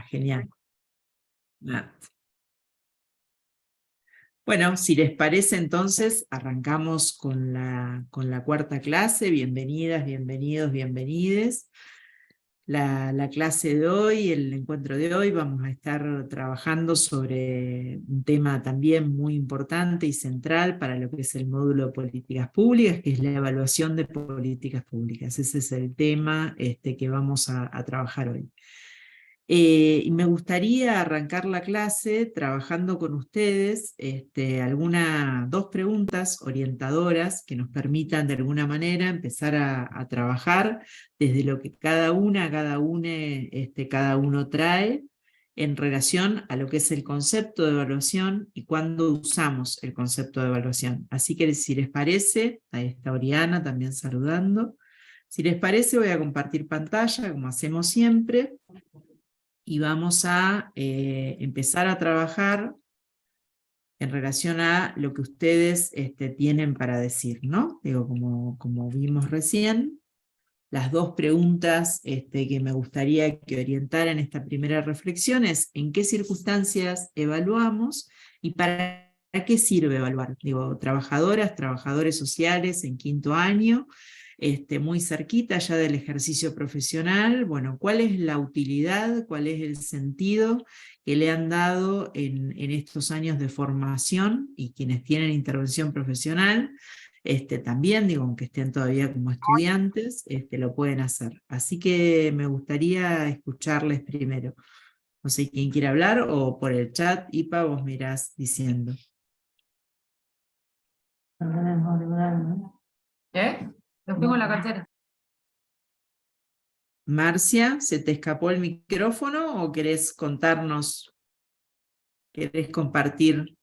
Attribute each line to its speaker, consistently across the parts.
Speaker 1: Genial. Bueno, si les parece entonces, arrancamos con la cuarta clase. Bienvenidas, bienvenidos, bienvenides. La clase de hoy, el encuentro de hoy, vamos a estar trabajando sobre un tema también muy importante y central para lo que es el módulo de políticas públicas, que es la evaluación de políticas públicas. Ese es el tema que vamos a trabajar hoy. Y me gustaría arrancar la clase trabajando con ustedes dos preguntas orientadoras que nos permitan de alguna manera empezar a trabajar desde lo que cada uno trae en relación a lo que es el concepto de evaluación y cuándo usamos el concepto de evaluación. Así que si les parece, ahí está Oriana también saludando. Si les parece, voy a compartir pantalla como hacemos siempre y vamos a empezar a trabajar en relación a lo que ustedes tienen para decir, ¿no? Digo, como vimos recién, las dos preguntas que me gustaría que orientaran esta primera reflexión es ¿en qué circunstancias evaluamos y para qué sirve evaluar? Digo, trabajadores sociales en quinto año, muy cerquita ya del ejercicio profesional, bueno, ¿cuál es la utilidad, cuál es el sentido que le han dado en estos años de formación y quienes tienen intervención profesional? También, digo, aunque estén todavía como estudiantes, lo pueden hacer. Así que me gustaría escucharles primero. No sé quién quiere hablar o por el chat, Ipa, vos mirás diciendo.
Speaker 2: Lo tengo en la cartera.
Speaker 1: Marcia, ¿se te escapó el micrófono o querés contarnos, querés compartir?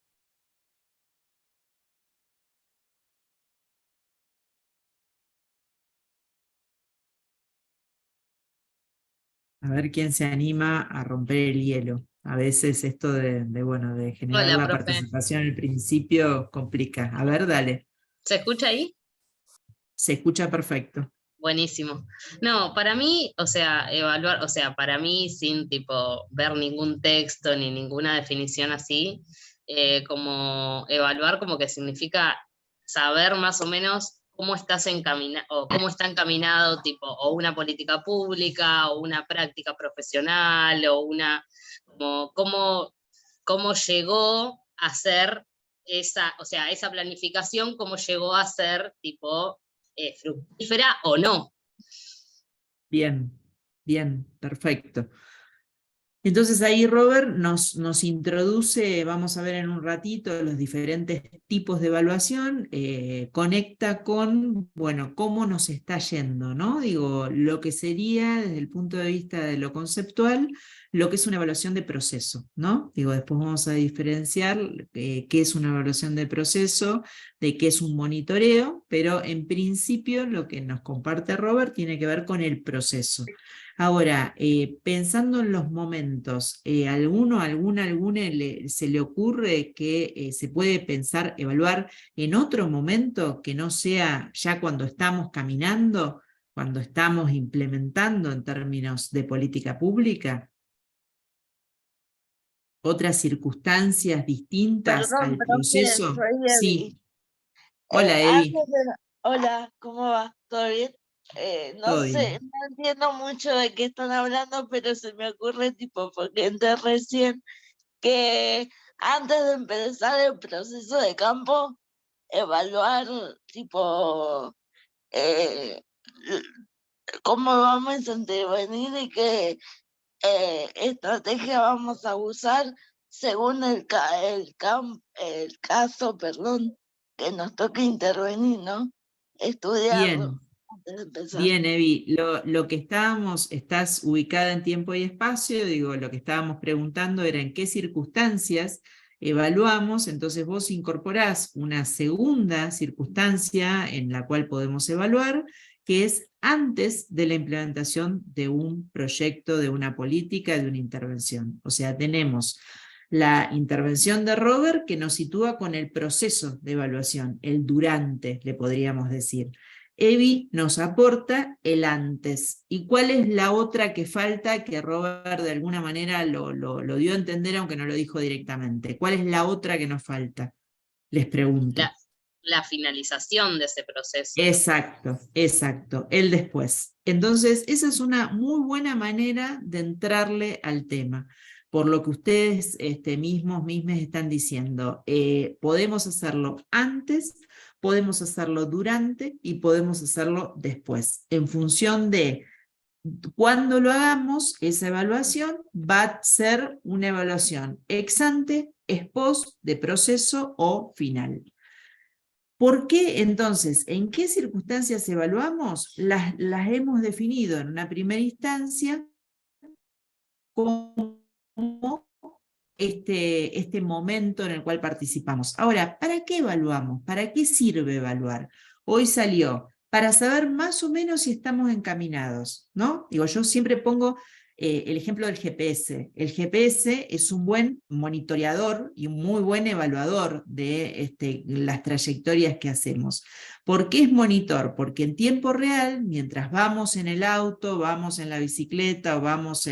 Speaker 1: A ver quién se anima a romper el hielo. A veces esto de generar
Speaker 2: Hola,
Speaker 1: la
Speaker 2: profe.
Speaker 1: participación al principio complica. A ver, dale.
Speaker 2: ¿Se escucha ahí?
Speaker 1: Se escucha perfecto.
Speaker 2: Buenísimo. No, para mí, o sea, evaluar, o sea, para mí, sin tipo ver ningún texto ni ninguna definición así, como evaluar como que significa saber más o menos cómo estás encaminado, o cómo está encaminado, tipo, o una política pública, o una práctica profesional, o una, como, cómo llegó a ser esa, o sea, esa planificación, cómo llegó a ser, tipo, fructífera o no.
Speaker 1: Bien, bien, perfecto. Entonces ahí Robert nos introduce, vamos a ver en un ratito, los diferentes tipos de evaluación, conecta con, bueno, cómo nos está yendo, ¿no? Digo, lo que sería desde el punto de vista de lo conceptual, lo que es una evaluación de proceso, ¿no? Digo, después vamos a diferenciar qué es una evaluación de proceso, de qué es un monitoreo, pero en principio lo que nos comparte Robert tiene que ver con el proceso. Ahora, pensando en los momentos, ¿alguna se le ocurre que se puede pensar, evaluar en otro momento que no sea ya cuando estamos caminando, cuando estamos implementando en términos de política pública? ¿Otras circunstancias distintas
Speaker 3: Perdón,
Speaker 1: al
Speaker 3: profe,
Speaker 1: proceso?
Speaker 3: soy Evi.
Speaker 1: Sí. Hola, Evi.
Speaker 3: Hola, ¿cómo va? ¿Todo bien? No
Speaker 1: Todo
Speaker 3: sé,
Speaker 1: bien.
Speaker 3: no entiendo mucho de qué están hablando, pero se me ocurre tipo, porque entré recién, que antes de empezar el proceso de campo, evaluar tipo eh, cómo vamos a intervenir y qué estrategia vamos a usar según el caso, perdón, que nos toque intervenir, ¿no? Estudiarlo
Speaker 1: Bien.
Speaker 3: antes de empezar.
Speaker 1: Bien, Evi, lo que estás ubicada en tiempo y espacio, digo, lo que estábamos preguntando era en qué circunstancias evaluamos, entonces vos incorporás una segunda circunstancia en la cual podemos evaluar, que es antes de la implementación de un proyecto, de una política, de una intervención. O sea, tenemos la intervención de Robert que nos sitúa con el proceso de evaluación, el durante, le podríamos decir. Evi nos aporta el antes. ¿Y cuál es la otra que falta, que Robert de alguna manera lo dio a entender, aunque no lo dijo directamente? ¿Cuál es la otra que nos falta? Les pregunto.
Speaker 2: La finalización de ese proceso.
Speaker 1: Exacto, exacto, el después. Entonces, esa es una muy buena manera de entrarle al tema, por lo que ustedes mismos están diciendo. Podemos hacerlo antes, podemos hacerlo durante y podemos hacerlo después. En función de cuando lo hagamos, esa evaluación va a ser una evaluación ex ante, ex post, de proceso o final. ¿Por qué entonces? ¿En qué circunstancias evaluamos? Las hemos definido en una primera instancia como este momento en el cual participamos. Ahora, ¿para qué evaluamos? ¿Para qué sirve evaluar? Hoy salió para saber más o menos si estamos encaminados, ¿no? Digo, yo siempre pongo el ejemplo del GPS. El GPS es un buen monitoreador y un muy buen evaluador de las trayectorias que hacemos. ¿Por qué es monitor? Porque en tiempo real, mientras vamos en el auto, vamos en la bicicleta o vamos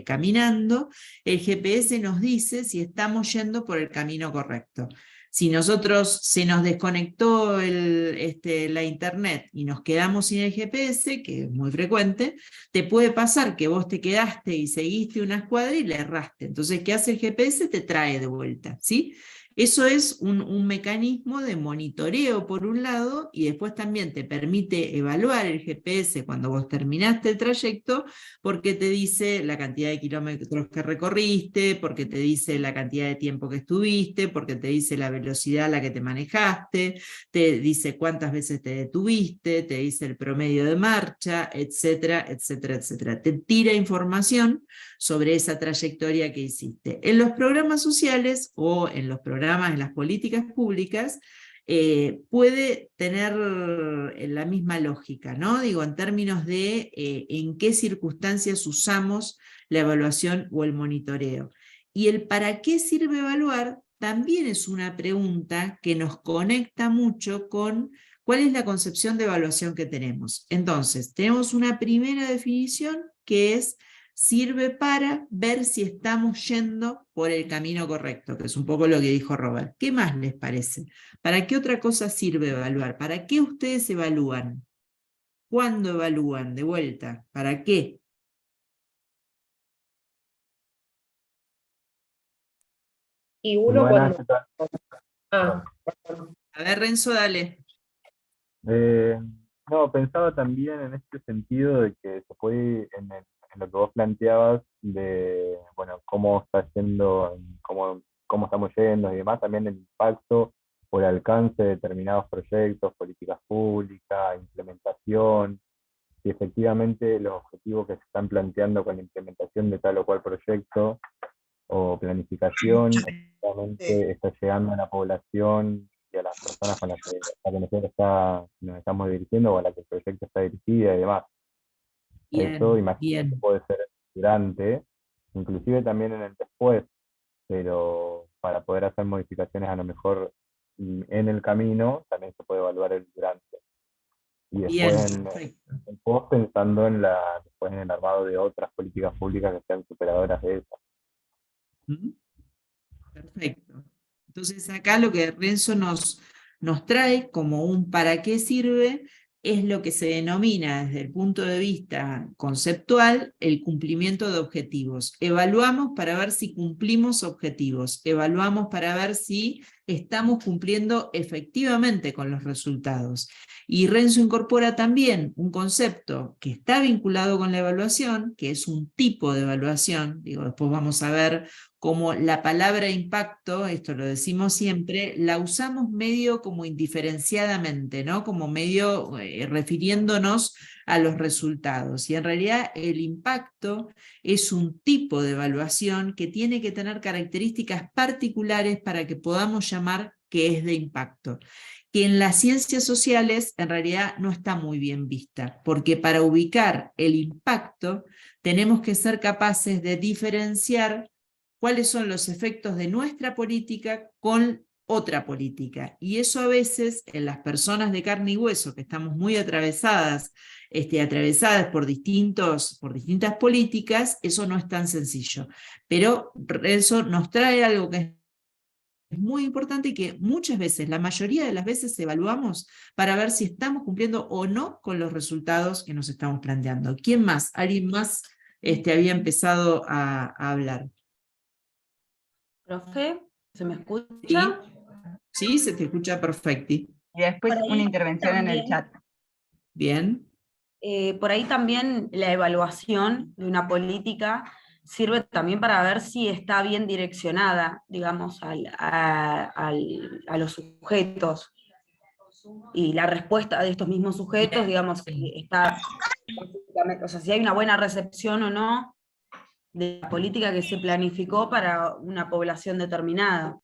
Speaker 1: caminando, el GPS nos dice si estamos yendo por el camino correcto. Si nosotros se nos desconectó la internet y nos quedamos sin el GPS, que es muy frecuente, te puede pasar que vos te quedaste y seguiste una escuadra y le erraste. Entonces, ¿qué hace el GPS? Te trae de vuelta, ¿sí? Eso es un mecanismo de monitoreo por un lado, y después también te permite evaluar el GPS cuando vos terminaste el trayecto, porque te dice la cantidad de kilómetros que recorriste, porque te dice la cantidad de tiempo que estuviste, porque te dice la velocidad a la que te manejaste, te dice cuántas veces te detuviste, te dice el promedio de marcha, etcétera, etcétera, etcétera. Te tira información sobre esa trayectoria que hiciste. En los programas sociales o en los programas, en las políticas públicas, puede tener la misma lógica, ¿no? Digo, en términos de en qué circunstancias usamos la evaluación o el monitoreo. Y el para qué sirve evaluar también es una pregunta que nos conecta mucho con cuál es la concepción de evaluación que tenemos. Entonces, tenemos una primera definición que es: sirve para ver si estamos yendo por el camino correcto, que es un poco lo que dijo Robert. ¿Qué más les parece? ¿Para qué otra cosa sirve evaluar? ¿Para qué ustedes evalúan? ¿Cuándo evalúan? De vuelta, ¿para qué?
Speaker 4: Y uno
Speaker 5: Buenas,
Speaker 4: cuando...
Speaker 5: ¿qué tal?
Speaker 4: Ah,
Speaker 1: A ver, Renzo, dale.
Speaker 5: No, pensaba también en este sentido de que se puede, en lo que vos planteabas, de, bueno, cómo está yendo, cómo estamos yendo y demás, también el impacto o el alcance de determinados proyectos, políticas públicas, implementación, y efectivamente los objetivos que se están planteando con la implementación de tal o cual proyecto o planificación, efectivamente está llegando a la población y a las personas con las que, a las que nos estamos dirigiendo o a las que el proyecto está dirigida y demás. Eso
Speaker 1: Bien,
Speaker 5: imagino que
Speaker 1: bien.
Speaker 5: puede ser durante, inclusive también en el después, pero para poder hacer modificaciones a lo mejor en el camino, también se puede evaluar el durante. Y
Speaker 1: Bien,
Speaker 5: después
Speaker 1: perfecto.
Speaker 5: en post pensando después en el armado de otras políticas públicas que sean superadoras de esas.
Speaker 1: ¿Mm? Perfecto. Entonces acá lo que Renzo nos trae como un para qué sirve es lo que se denomina desde el punto de vista conceptual el cumplimiento de objetivos. Evaluamos para ver si cumplimos objetivos, evaluamos para ver si estamos cumpliendo efectivamente con los resultados. Y Renzo incorpora también un concepto que está vinculado con la evaluación, que es un tipo de evaluación. Digo, después vamos a ver como la palabra impacto, esto lo decimos siempre, la usamos medio como indiferenciadamente, ¿no? Como medio refiriéndonos a los resultados. Y en realidad el impacto es un tipo de evaluación que tiene que tener características particulares para que podamos llamar que es de impacto, que en las ciencias sociales en realidad no está muy bien vista, porque para ubicar el impacto tenemos que ser capaces de diferenciar cuáles son los efectos de nuestra política con otra política. Y eso a veces en las personas de carne y hueso, que estamos muy atravesadas por distintas políticas, eso no es tan sencillo. Pero eso nos trae algo que es muy importante y que muchas veces, la mayoría de las veces, evaluamos para ver si estamos cumpliendo o no con los resultados que nos estamos planteando. ¿Quién más? ¿Alguien más había empezado a hablar?
Speaker 6: Profe, ¿se me escucha?
Speaker 1: Sí, sí, se te escucha perfecto.
Speaker 7: Y después
Speaker 6: Por ahí
Speaker 7: una intervención en el
Speaker 6: también.
Speaker 7: chat.
Speaker 1: Bien.
Speaker 6: Por ahí también la evaluación de una política sirve también para ver si está bien direccionada, digamos, a los sujetos. Y la respuesta de estos mismos sujetos, digamos, está, o sea, si hay una buena recepción o no de la política que se planificó para una población determinada.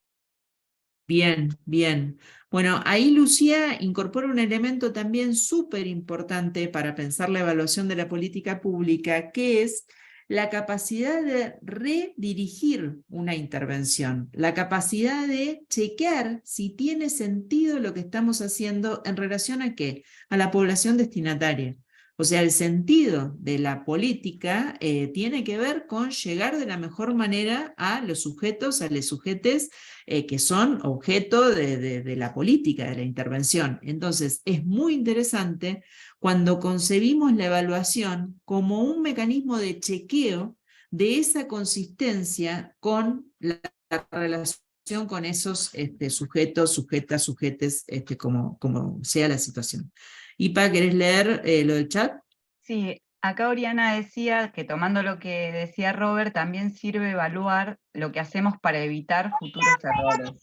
Speaker 1: Bien, bien. Bueno, ahí Lucía incorpora un elemento también súper importante para pensar la evaluación de la política pública, que es la capacidad de redirigir una intervención, la capacidad de chequear si tiene sentido lo que estamos haciendo en relación a ¿qué? A la población destinataria. O sea, el sentido de la política tiene que ver con llegar de la mejor manera a los sujetos, a los sujetes que son objeto de la política, de la intervención. Entonces, es muy interesante cuando concebimos la evaluación como un mecanismo de chequeo de esa consistencia con la relación con esos sujetos, sujetas, sujetes, como sea la situación. Ipa, ¿querés leer lo del chat?
Speaker 7: Sí, acá Oriana decía que tomando lo que decía Robert, también sirve evaluar lo que hacemos para evitar futuros errores.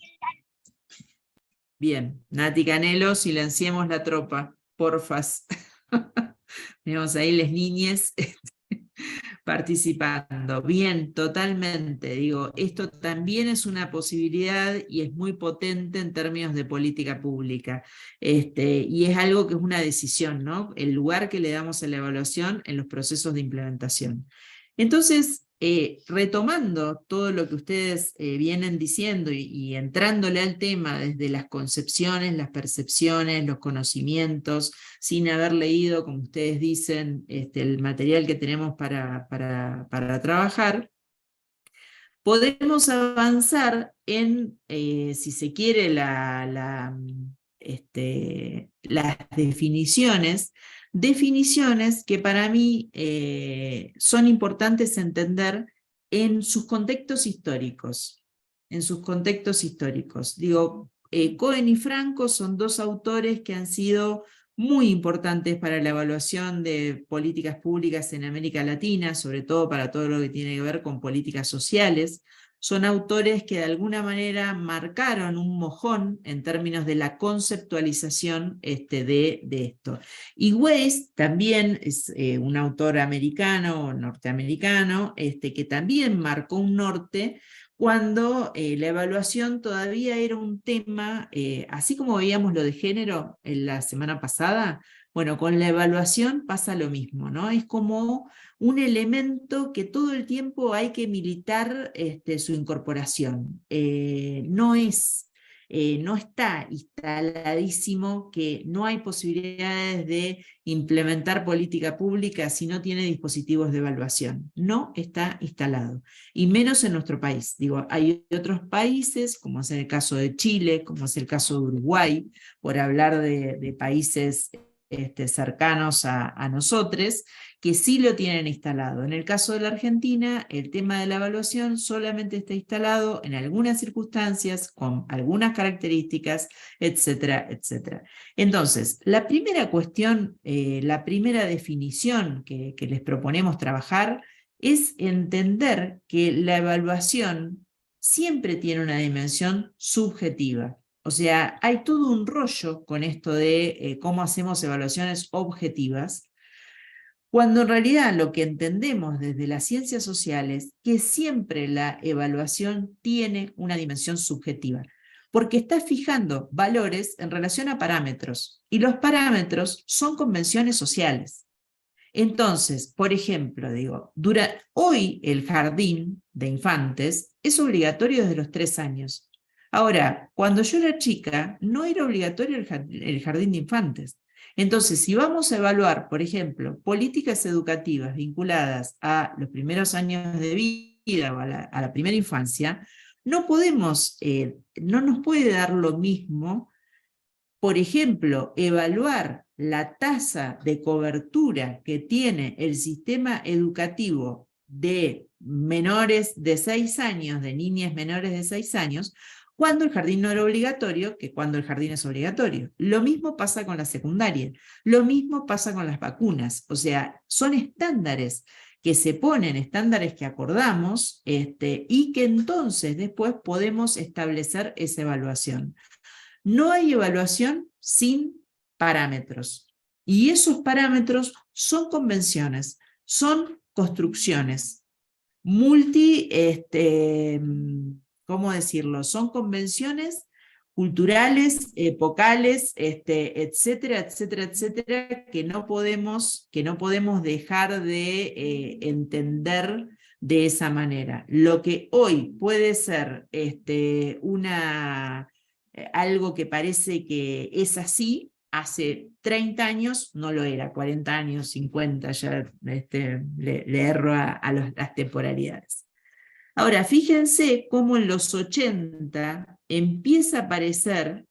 Speaker 1: Bien, Nati Canelo, silenciemos la tropa, porfas. Tenemos ahí las niñas participando. Bien, totalmente. Digo, esto también es una posibilidad y es muy potente en términos de política pública. Y es algo que es una decisión, ¿no? El lugar que le damos a la evaluación en los procesos de implementación. Entonces, retomando todo lo que ustedes vienen diciendo y entrándole al tema desde las concepciones, las percepciones, los conocimientos, sin haber leído, como ustedes dicen, el material que tenemos para trabajar, podemos avanzar en, si se quiere, las definiciones que para mí son importantes entender en sus contextos históricos. Digo, Cohen y Franco son dos autores que han sido muy importantes para la evaluación de políticas públicas en América Latina, sobre todo para todo lo que tiene que ver con políticas sociales. Son autores que de alguna manera marcaron un mojón en términos de la conceptualización de esto. Y Weiss también es un autor americano o norteamericano que también marcó un norte cuando la evaluación todavía era un tema, así como veíamos lo de género en la semana pasada, bueno, con la evaluación pasa lo mismo, ¿no? Es como un elemento que todo el tiempo hay que militar su incorporación. No está instaladísimo que no hay posibilidades de implementar política pública si no tiene dispositivos de evaluación. No está instalado. Y menos en nuestro país. Digo, hay otros países, como es el caso de Chile, como es el caso de Uruguay, por hablar de países cercanos a nosotros, que sí lo tienen instalado. En el caso de la Argentina, el tema de la evaluación solamente está instalado en algunas circunstancias, con algunas características, etcétera, etcétera. Entonces, la primera cuestión, la primera definición que les proponemos trabajar es entender que la evaluación siempre tiene una dimensión subjetiva. O sea, hay todo un rollo con esto de cómo hacemos evaluaciones objetivas, cuando en realidad lo que entendemos desde las ciencias sociales es que siempre la evaluación tiene una dimensión subjetiva, porque está fijando valores en relación a parámetros, y los parámetros son convenciones sociales. Entonces, por ejemplo, digo, hoy el jardín de infantes es obligatorio desde los 3 años. Ahora, cuando yo era chica, no era obligatorio el jardín de infantes. Entonces, si vamos a evaluar, por ejemplo, políticas educativas vinculadas a los primeros años de vida o a la primera infancia, no podemos, no nos puede dar lo mismo, por ejemplo, evaluar la tasa de cobertura que tiene el sistema educativo de menores de 6 años, de niñas menores de 6 años, cuando el jardín no era obligatorio que cuando el jardín es obligatorio. Lo mismo pasa con la secundaria, lo mismo pasa con las vacunas, o sea, son estándares que se ponen, estándares que acordamos, y que entonces después podemos establecer esa evaluación. No hay evaluación sin parámetros, y esos parámetros son convenciones, son construcciones, ¿cómo decirlo? Son convenciones culturales, epocales, etcétera, etcétera, etcétera, que no podemos dejar de entender de esa manera. Lo que hoy puede ser algo que parece que es así, hace 30 años no lo era, 40 años, 50, ya le erro a las temporalidades. Ahora, fíjense cómo en los 80 empieza a aparecer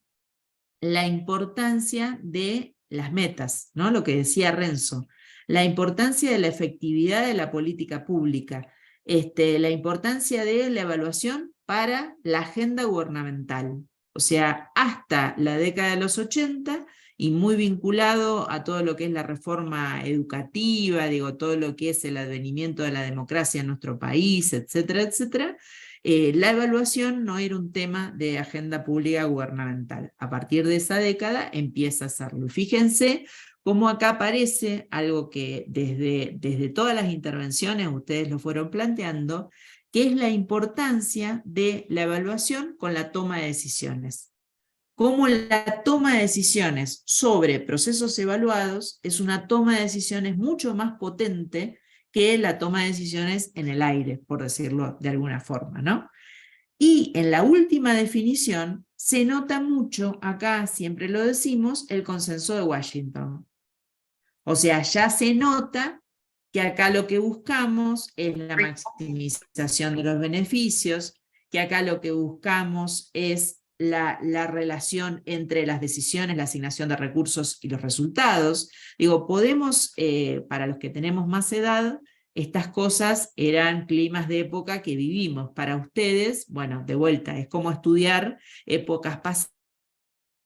Speaker 1: la importancia de las metas, ¿no? Lo que decía Renzo, la importancia de la efectividad de la política pública, la importancia de la evaluación para la agenda gubernamental. O sea, hasta la década de los 80, y muy vinculado a todo lo que es la reforma educativa, digo, todo lo que es el advenimiento de la democracia en nuestro país, etcétera, etcétera, la evaluación no era un tema de agenda pública gubernamental. A partir de esa década empieza a serlo. Fíjense cómo acá aparece algo que desde todas las intervenciones ustedes lo fueron planteando, que es la importancia de la evaluación con la toma de decisiones. Cómo la toma de decisiones sobre procesos evaluados es una toma de decisiones mucho más potente que la toma de decisiones en el aire, por decirlo de alguna forma, ¿no? Y en la última definición se nota mucho, acá siempre lo decimos, el consenso de Washington. O sea, ya se nota que acá lo que buscamos es la maximización de los beneficios, que acá lo que buscamos es la relación entre las decisiones, la asignación de recursos y los resultados. Digo, podemos, para los que tenemos más edad, estas cosas eran climas de época que vivimos. Para ustedes, bueno, de vuelta, es como estudiar épocas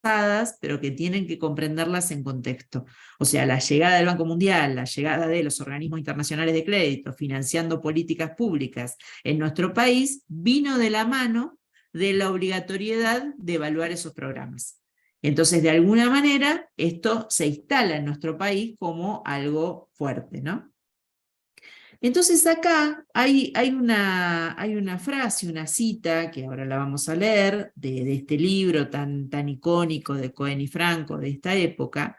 Speaker 1: pasadas, pero que tienen que comprenderlas en contexto. O sea, la llegada del Banco Mundial, la llegada de los organismos internacionales de crédito, financiando políticas públicas en nuestro país, vino de la mano de la obligatoriedad de evaluar esos programas. Entonces, de alguna manera, esto se instala en nuestro país como algo fuerte, ¿no? Entonces acá hay una frase, una cita, que ahora la vamos a leer, de este libro tan icónico de Cohen y Franco de esta época,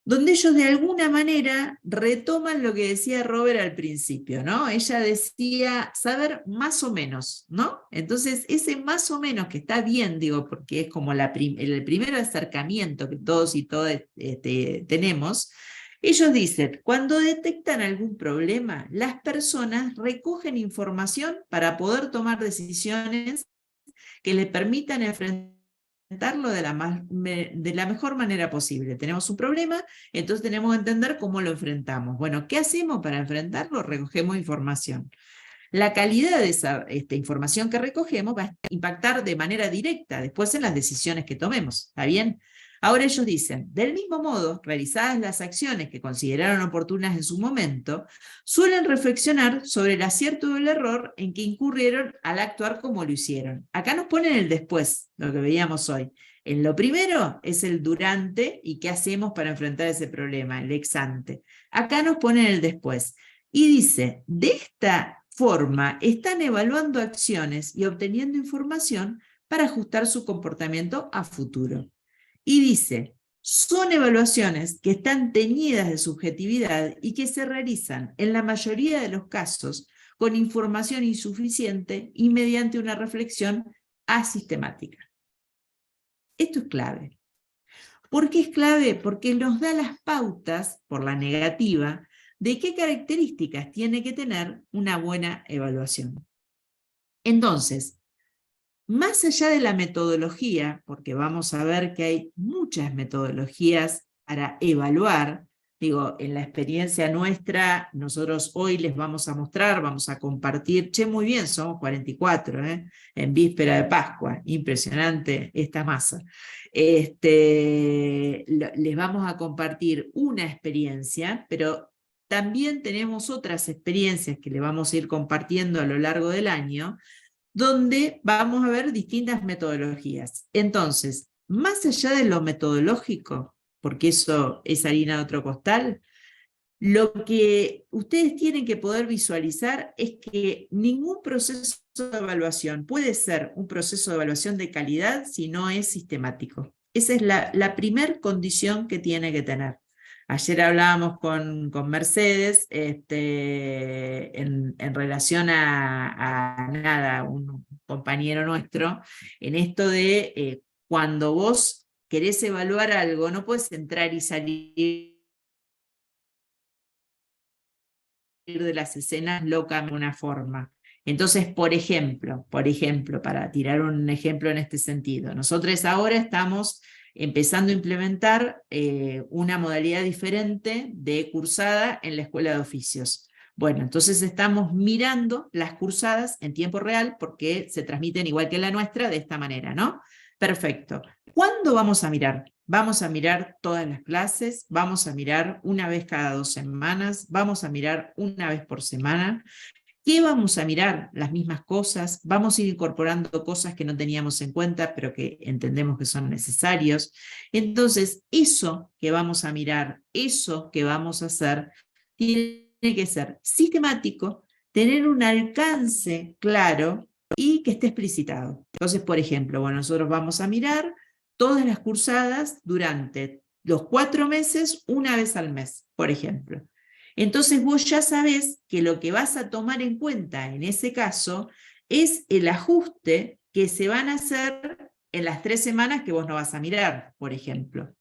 Speaker 1: donde ellos de alguna manera retoman lo que decía Robert al principio, ¿no? Ella decía saber más o menos, ¿no? Entonces ese más o menos, que está bien, digo, porque es como el primer acercamiento que todos y todas tenemos. Ellos dicen, cuando detectan algún problema, las personas recogen información para poder tomar decisiones que les permitan enfrentarlo de la mejor manera posible. Tenemos un problema, entonces tenemos que entender cómo lo enfrentamos. Bueno, ¿qué hacemos para enfrentarlo? Recogemos información. La calidad de esa información que recogemos va a impactar de manera directa después en las decisiones que tomemos. ¿Está bien? Ahora ellos dicen, del mismo modo, realizadas las acciones que consideraron oportunas en su momento, suelen reflexionar sobre el acierto o el error en que incurrieron al actuar como lo hicieron. Acá nos ponen el después, lo que veíamos hoy. En lo primero es el durante y qué hacemos para enfrentar ese problema, el ex ante. Acá nos ponen el después. Y dice, de esta forma están evaluando acciones y obteniendo información para ajustar su comportamiento a futuro. Y dice, son evaluaciones que están teñidas de subjetividad y que se realizan en la mayoría de los casos con información insuficiente y mediante una reflexión asistemática. Esto es clave. ¿Por qué es clave? Porque nos da las pautas, por la negativa, de qué características tiene que tener una buena evaluación. Entonces, más allá de la metodología, porque vamos a ver que hay muchas metodologías para evaluar, digo, en la experiencia nuestra, nosotros hoy les vamos a mostrar, vamos a compartir, muy bien, somos 44, en víspera de Pascua, impresionante esta masa. Les vamos a compartir una experiencia, pero también tenemos otras experiencias que le vamos a ir compartiendo a lo largo del año, donde vamos a ver distintas metodologías. Entonces, más allá de lo metodológico, porque eso es harina de otro costal, lo que ustedes tienen que poder visualizar es que ningún proceso de evaluación puede ser un proceso de evaluación de calidad si no es sistemático. Esa es la primer condición que tiene que tener. Ayer hablábamos con Mercedes en relación a nada, un compañero nuestro, en esto de cuando vos querés evaluar algo, no puedes entrar y salir de las escenas loca de una forma. Entonces, por ejemplo, para tirar un ejemplo en este sentido, nosotros ahora estamos empezando a implementar una modalidad diferente de cursada en la Escuela de Oficios. Bueno, entonces estamos mirando las cursadas en tiempo real porque se transmiten igual que la nuestra de esta manera, ¿no? Perfecto. ¿Cuándo vamos a mirar? Vamos a mirar todas las clases, vamos a mirar una vez cada 2 semanas, vamos a mirar una vez por semana. ¿Qué vamos a mirar? Las mismas cosas, vamos a ir incorporando cosas que no teníamos en cuenta, pero que entendemos que son necesarios. Entonces, eso que vamos a mirar, eso que vamos a hacer, tiene que ser sistemático, tener un alcance claro y que esté explicitado. Entonces, por ejemplo, bueno, nosotros vamos a mirar todas las cursadas durante los 4 meses, una vez al mes, por ejemplo. Entonces vos ya sabés que lo que vas a tomar en cuenta en ese caso es el ajuste que se van a hacer en las 3 semanas que vos no vas a mirar, por ejemplo.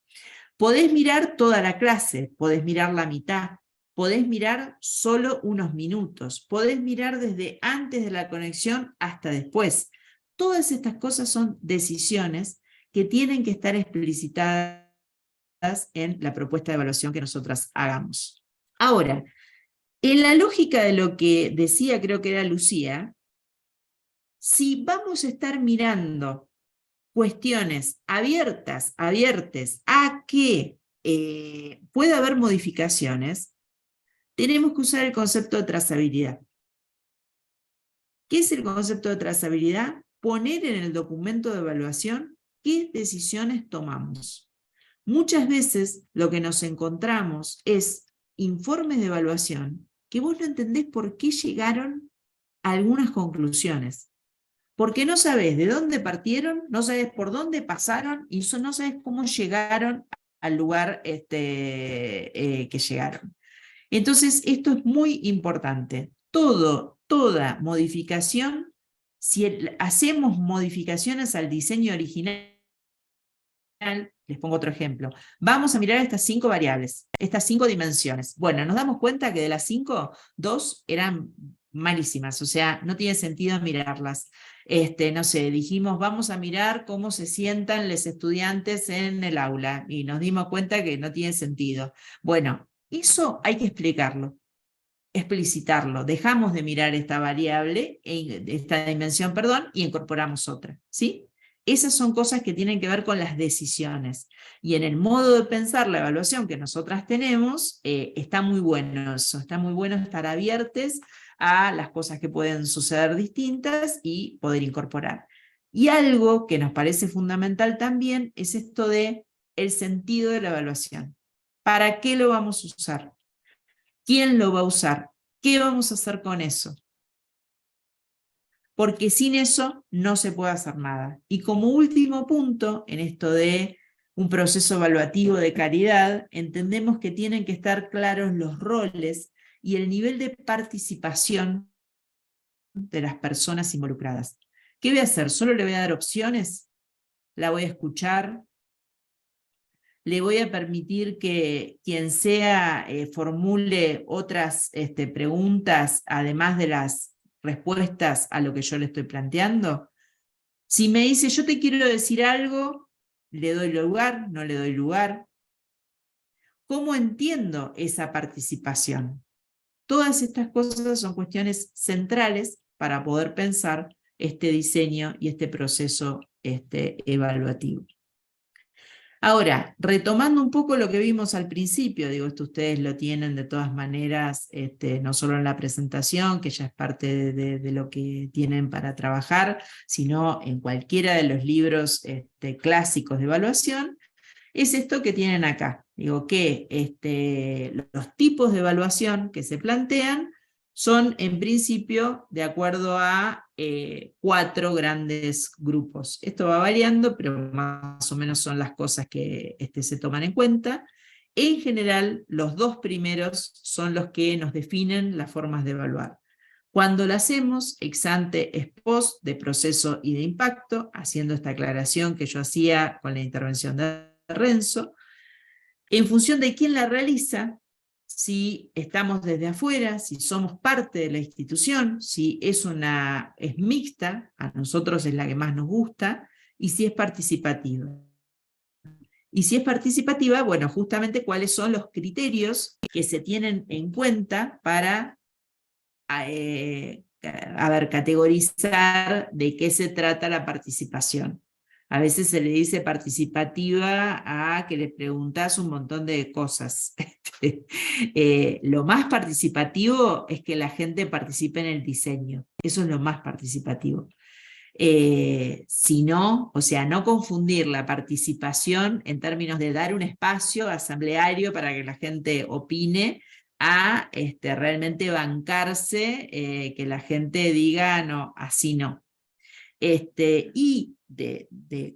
Speaker 1: Podés mirar toda la clase, podés mirar la mitad, podés mirar solo unos minutos, podés mirar desde antes de la conexión hasta después. Todas estas cosas son decisiones que tienen que estar explicitadas en la propuesta de evaluación que nosotras hagamos. Ahora, en la lógica de lo que decía, creo que era Lucía, si vamos a estar mirando cuestiones abiertas a que puede haber modificaciones, tenemos que usar el concepto de trazabilidad. ¿Qué es el concepto de trazabilidad? Poner en el documento de evaluación qué decisiones tomamos. Muchas veces lo que nos encontramos es informes de evaluación que vos no entendés por qué llegaron a algunas conclusiones. Porque no sabés de dónde partieron, no sabés por dónde pasaron y no sabés cómo llegaron al lugar que llegaron. Entonces, esto es muy importante. Toda modificación, si hacemos modificaciones al diseño original, les pongo otro ejemplo. Vamos a mirar estas 5 variables, estas 5 dimensiones. Bueno, nos damos cuenta que de las 5, 2 eran malísimas, o sea, no tiene sentido mirarlas. No sé, dijimos, vamos a mirar cómo se sientan los estudiantes en el aula, y nos dimos cuenta que no tiene sentido. Bueno, eso hay que explicarlo, explicitarlo. Dejamos de mirar esta variable, esta dimensión, perdón, y incorporamos otra, ¿sí? Esas son cosas que tienen que ver con las decisiones. Y en el modo de pensar la evaluación que nosotras tenemos, está muy bueno eso, está muy bueno estar abiertos a las cosas que pueden suceder distintas y poder incorporar. Y algo que nos parece fundamental también es esto de el sentido de la evaluación. ¿Para qué lo vamos a usar? ¿Quién lo va a usar? ¿Qué vamos a hacer con eso? Porque sin eso no se puede hacer nada. Y como último punto, en esto de un proceso evaluativo de calidad, entendemos que tienen que estar claros los roles y el nivel de participación de las personas involucradas. ¿Qué voy a hacer? ¿Solo le voy a dar opciones? ¿La voy a escuchar? ¿Le voy a permitir que quien sea formule otras preguntas, además de las respuestas a lo que yo le estoy planteando? Si me dice, yo te quiero decir algo, ¿le doy lugar? ¿No le doy lugar? ¿Cómo entiendo esa participación? Todas estas cosas son cuestiones centrales para poder pensar este diseño y este proceso evaluativo. Ahora, retomando un poco lo que vimos al principio, digo, esto ustedes lo tienen de todas maneras, no solo en la presentación, que ya es parte de lo que tienen para trabajar, sino en cualquiera de los libros clásicos de evaluación, es esto que tienen acá. Digo que los tipos de evaluación que se plantean son en principio de acuerdo a 4 grandes grupos. Esto va variando, pero más o menos son las cosas que se toman en cuenta. En general, los 2 primeros son los que nos definen las formas de evaluar. Cuando lo hacemos, ex ante, ex post, de proceso y de impacto, haciendo esta aclaración que yo hacía con la intervención de Renzo, en función de quién la realiza, si estamos desde afuera, si somos parte de la institución, si es mixta, a nosotros es la que más nos gusta, y si es participativa. Y si es participativa, bueno, justamente cuáles son los criterios que se tienen en cuenta para categorizar de qué se trata la participación. A veces se le dice participativa a que le preguntás un montón de cosas. Lo más participativo es que la gente participe en el diseño. Eso es lo más participativo. Si no, o sea, no confundir la participación en términos de dar un espacio asambleario para que la gente opine, a realmente bancarse, que la gente diga, no, así no. Y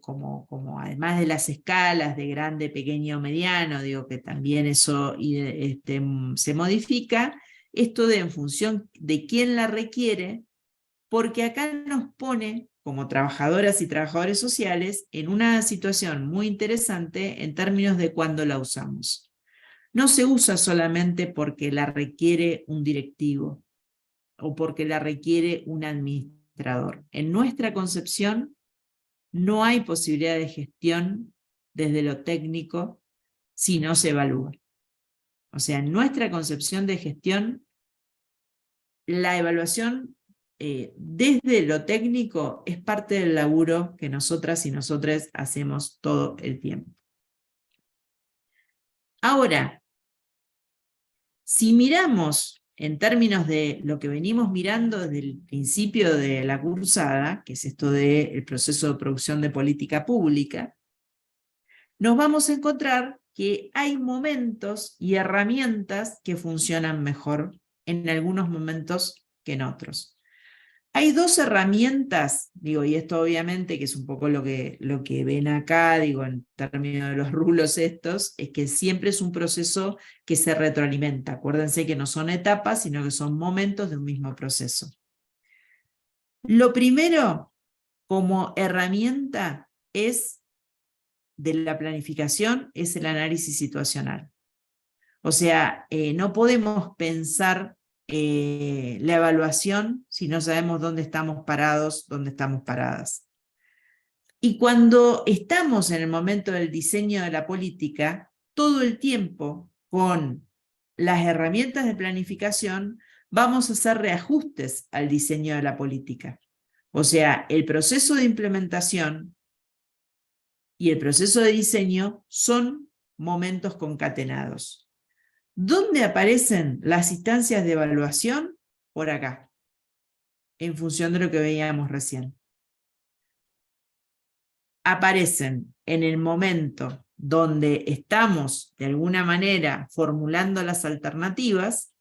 Speaker 1: como además de las escalas de grande, pequeño, mediano, digo que también eso se modifica, esto de en función de quién la requiere, porque acá nos pone como trabajadoras y trabajadores sociales en una situación muy interesante en términos de cuándo la usamos. No se usa solamente porque la requiere un directivo o porque la requiere un administrador. En nuestra concepción no hay posibilidad de gestión desde lo técnico si no se evalúa. O sea, en nuestra concepción de gestión, la evaluación desde lo técnico es parte del laburo que nosotras y nosotros hacemos todo el tiempo. Ahora, si miramos en términos de lo que venimos mirando desde el principio de la cursada, que es esto del proceso de producción de política pública, nos vamos a encontrar que hay momentos y herramientas que funcionan mejor en algunos momentos que en otros. Hay 2 herramientas, digo, y esto obviamente que es un poco lo que ven acá, digo, en términos de los rulos estos, es que siempre es un proceso que se retroalimenta. Acuérdense que no son etapas, sino que son momentos de un mismo proceso. Lo primero, como herramienta, de la planificación, es el análisis situacional. O sea, no podemos pensar la evaluación si no sabemos dónde estamos parados, dónde estamos paradas. Y cuando estamos en el momento del diseño de la política, todo el tiempo con las herramientas de planificación vamos a hacer reajustes al diseño de la política. O sea, el proceso de implementación y el proceso de diseño son momentos concatenados. ¿Dónde aparecen las instancias de evaluación? Por acá, en función de lo que veíamos recién. Aparecen en el momento donde estamos, de alguna manera, formulando las alternativas.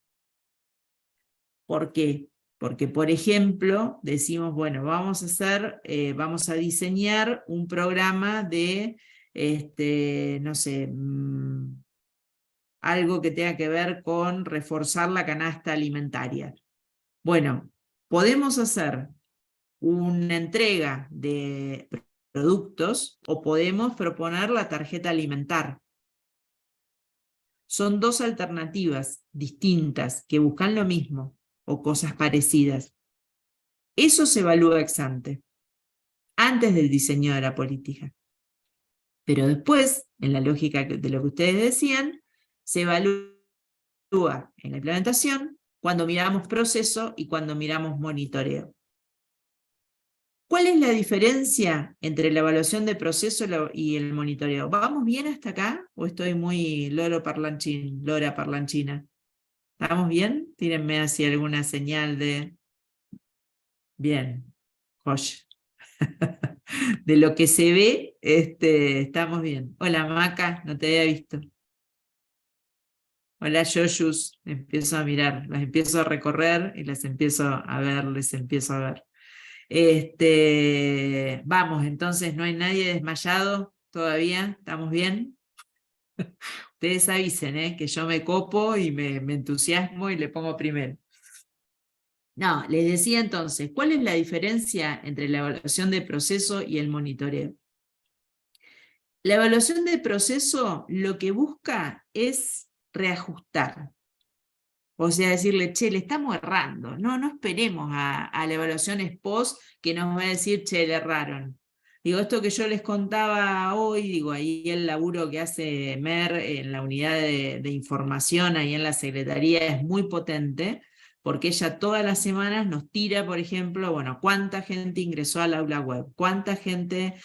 Speaker 1: ¿Por qué? Porque, por ejemplo, decimos, bueno, vamos a diseñar un programa de, no sé, algo que tenga que ver con reforzar la canasta alimentaria. Bueno, podemos hacer una entrega de productos o podemos proponer la tarjeta alimentar. Son dos alternativas distintas que buscan lo mismo o cosas parecidas. Eso se evalúa ex ante, antes del diseño de la política. Pero después, en la lógica de lo que ustedes decían, se evalúa en la implementación cuando miramos proceso y cuando miramos monitoreo. ¿Cuál es la diferencia entre la evaluación de proceso y el monitoreo? ¿Vamos bien hasta acá o estoy muy lora parlanchina? ¿Estamos bien? Tírenme así alguna señal de... Bien, joya. De lo que se ve, estamos bien. Hola Maca, no te había visto. Hola Yoyus, empiezo a mirar, las empiezo a recorrer y las empiezo a ver, les empiezo a ver. Vamos, entonces, ¿no hay nadie desmayado todavía? ¿Estamos bien? Ustedes avisen, que yo me copo y me entusiasmo y le pongo primero. No, les decía entonces, ¿cuál es la diferencia entre la evaluación de proceso y el monitoreo? La evaluación de proceso lo que busca es reajustar. O sea, decirle, che, le estamos errando. No esperemos a la evaluación ex post que nos va a decir, che, le erraron. Digo, esto que yo les contaba hoy, digo, ahí el laburo que hace MER en la unidad de información, ahí en la secretaría, es muy potente, porque ella todas las semanas nos tira, por ejemplo, bueno, cuánta gente ingresó al aula web, cuánta gente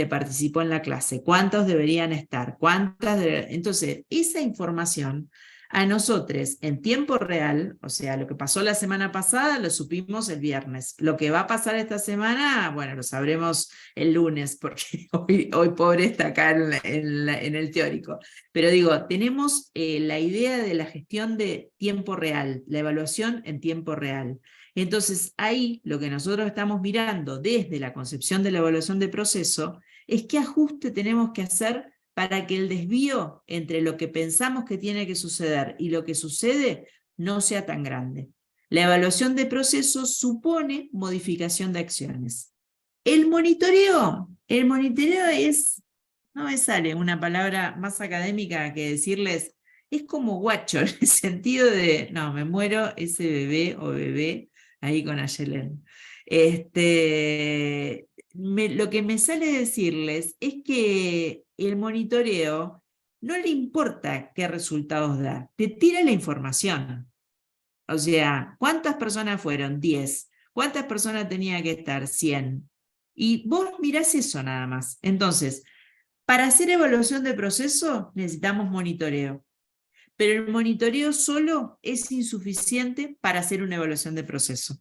Speaker 1: participó en la clase, cuántos deberían estar, Entonces, esa información a nosotros en tiempo real, o sea, lo que pasó la semana pasada lo supimos el viernes. Lo que va a pasar esta semana, bueno, lo sabremos el lunes, porque hoy pobre está acá en el teórico. Pero digo, tenemos la idea de la gestión de tiempo real, la evaluación en tiempo real. Entonces, ahí lo que nosotros estamos mirando desde la concepción de la evaluación de proceso es qué ajuste tenemos que hacer para que el desvío entre lo que pensamos que tiene que suceder y lo que sucede no sea tan grande. La evaluación de procesos supone modificación de acciones. El monitoreo es, no me sale una palabra más académica que decirles, es como guacho, en el sentido de, no, me muero ese bebé o bebé ahí con Ayelen. Lo que me sale decirles es que el monitoreo no le importa qué resultados da, te tira la información. O sea, ¿cuántas personas fueron? 10. ¿Cuántas personas tenía que estar? 100. Y vos mirás eso nada más. Entonces, para hacer evaluación de proceso necesitamos monitoreo. Pero el monitoreo solo es insuficiente para hacer una evaluación de proceso.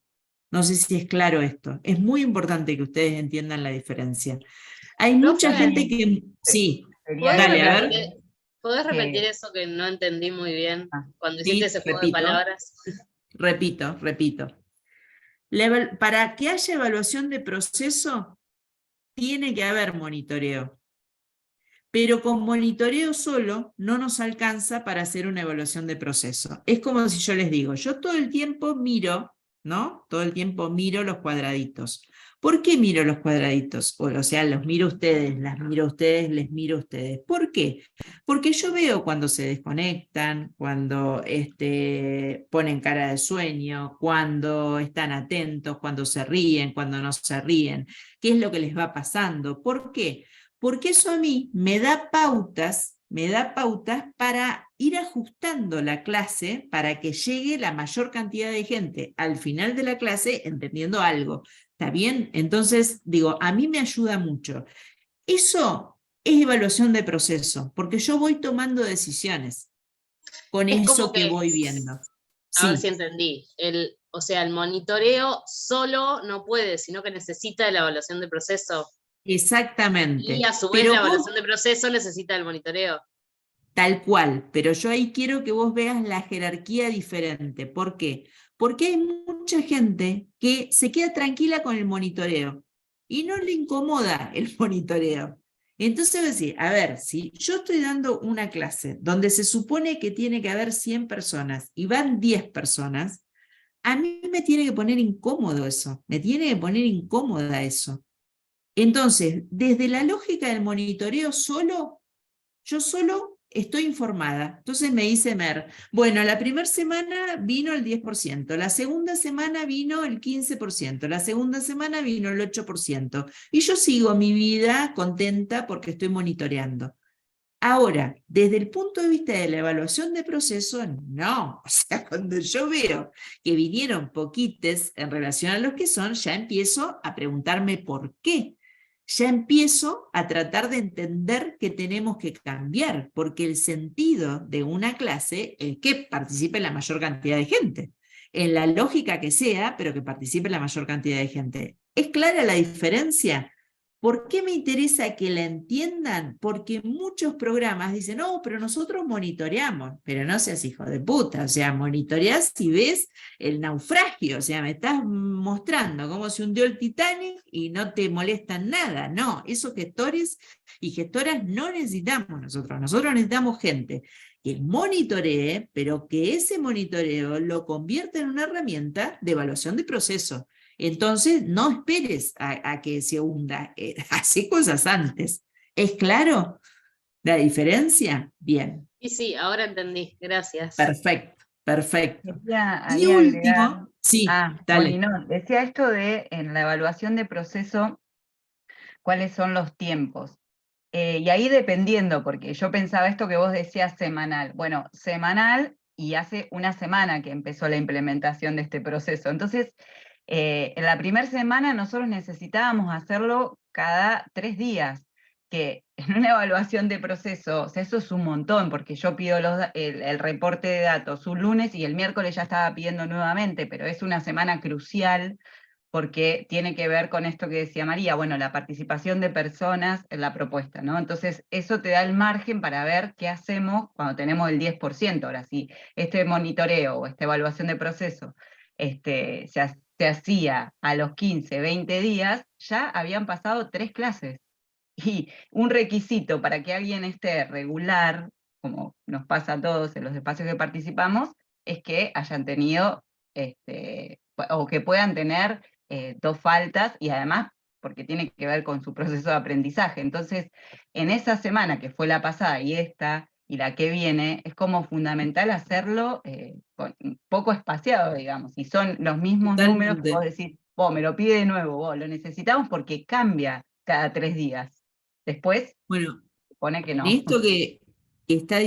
Speaker 1: No sé si es claro esto. Es muy importante que ustedes entiendan la diferencia. Hay mucha gente que... Sí, dale, a ver.
Speaker 2: ¿Podés repetir eso que no entendí muy bien cuando
Speaker 1: Sí,
Speaker 2: hiciste ese juego de palabras?
Speaker 1: Repito. Para que haya evaluación de proceso, tiene que haber monitoreo. Pero con monitoreo solo no nos alcanza para hacer una evaluación de proceso. Es como si yo les digo, yo todo el tiempo miro, ¿no? Todo el tiempo miro los cuadraditos. ¿Por qué miro los cuadraditos? O sea, los miro ustedes, las miro ustedes, les miro ustedes. ¿Por qué? Porque yo veo cuando se desconectan, cuando ponen cara de sueño, cuando están atentos, cuando se ríen, cuando no se ríen. ¿Qué es lo que les va pasando? ¿Por qué? Porque eso a mí me da pautas para ir ajustando la clase para que llegue la mayor cantidad de gente al final de la clase entendiendo algo. ¿Está bien? Entonces, digo, a mí me ayuda mucho. Eso es evaluación de proceso, porque yo voy tomando decisiones con eso que voy viendo.
Speaker 2: A ver si entendí. O sea, el monitoreo solo no puede, sino que necesita la evaluación de proceso.
Speaker 1: Exactamente.
Speaker 2: Y a su vez la evaluación de proceso necesita el monitoreo.
Speaker 1: Tal cual, pero yo ahí quiero que vos veas la jerarquía diferente. ¿Por qué? Porque hay mucha gente que se queda tranquila con el monitoreo y no le incomoda el monitoreo. Entonces voy a decir, a ver, si yo estoy dando una clase donde se supone que tiene que haber 100 personas y van 10 personas, a mí me tiene que poner incómodo eso, me tiene que poner incómoda eso. Entonces, desde la lógica del monitoreo yo solo estoy informada. Entonces me dice Mer, bueno, la primera semana vino el 10%, la segunda semana vino el 15%, la segunda semana vino el 8%, y yo sigo mi vida contenta porque estoy monitoreando. Ahora, desde el punto de vista de la evaluación de proceso, no. O sea, cuando yo veo que vinieron poquites en relación a los que son, ya empiezo a preguntarme por qué. Ya empiezo a tratar de entender que tenemos que cambiar, porque el sentido de una clase es que participe la mayor cantidad de gente, en la lógica que sea, pero que participe la mayor cantidad de gente. ¿Es clara la diferencia? ¿Por qué me interesa que la entiendan? Porque muchos programas dicen, no, pero nosotros monitoreamos, pero no seas hijo de puta, o sea, monitoreás y ves el naufragio, o sea, me estás mostrando cómo se hundió el Titanic y no te molestan nada. No, esos gestores y gestoras no necesitamos nosotros necesitamos gente que monitoree, pero que ese monitoreo lo convierta en una herramienta de evaluación de proceso. Entonces, no esperes a que se hunda, hace cosas antes. ¿Es claro la diferencia? Bien.
Speaker 2: Y sí, ahora entendí, gracias.
Speaker 1: Perfecto, perfecto.
Speaker 7: Quería
Speaker 1: Y
Speaker 7: ahí agregar-
Speaker 1: último, sí,
Speaker 7: Moni,
Speaker 1: dale.
Speaker 7: no, decía esto de en la evaluación de proceso, cuáles son los tiempos. Y ahí dependiendo, porque yo pensaba esto que vos decías semanal. Bueno, semanal y hace una semana que empezó la implementación de este proceso. Entonces, en la primera semana nosotros necesitábamos hacerlo cada 3 días, que en una evaluación de proceso, o sea, eso es un montón, porque yo pido el reporte de datos un lunes y el miércoles ya estaba pidiendo nuevamente, pero es una semana crucial porque tiene que ver con esto que decía María, bueno, la participación de personas en la propuesta, ¿no? Entonces, eso te da el margen para ver qué hacemos cuando tenemos el 10%. Ahora, si este monitoreo o esta evaluación de proceso se hacía a los 15, 20 días, ya habían pasado 3 clases. Y un requisito para que alguien esté regular, como nos pasa a todos en los espacios que participamos, es que hayan tenido, o que puedan tener 2 faltas, y además porque tiene que ver con su proceso de aprendizaje. Entonces, en esa semana que fue la pasada y esta, y la que viene, es como fundamental hacerlo poco espaciado, digamos, y son los mismos números que vos decís, vos me lo pide de nuevo, vos lo necesitamos porque cambia cada 3 días. Después,
Speaker 1: Bueno,
Speaker 7: pone que
Speaker 1: en
Speaker 7: no.
Speaker 1: esto que está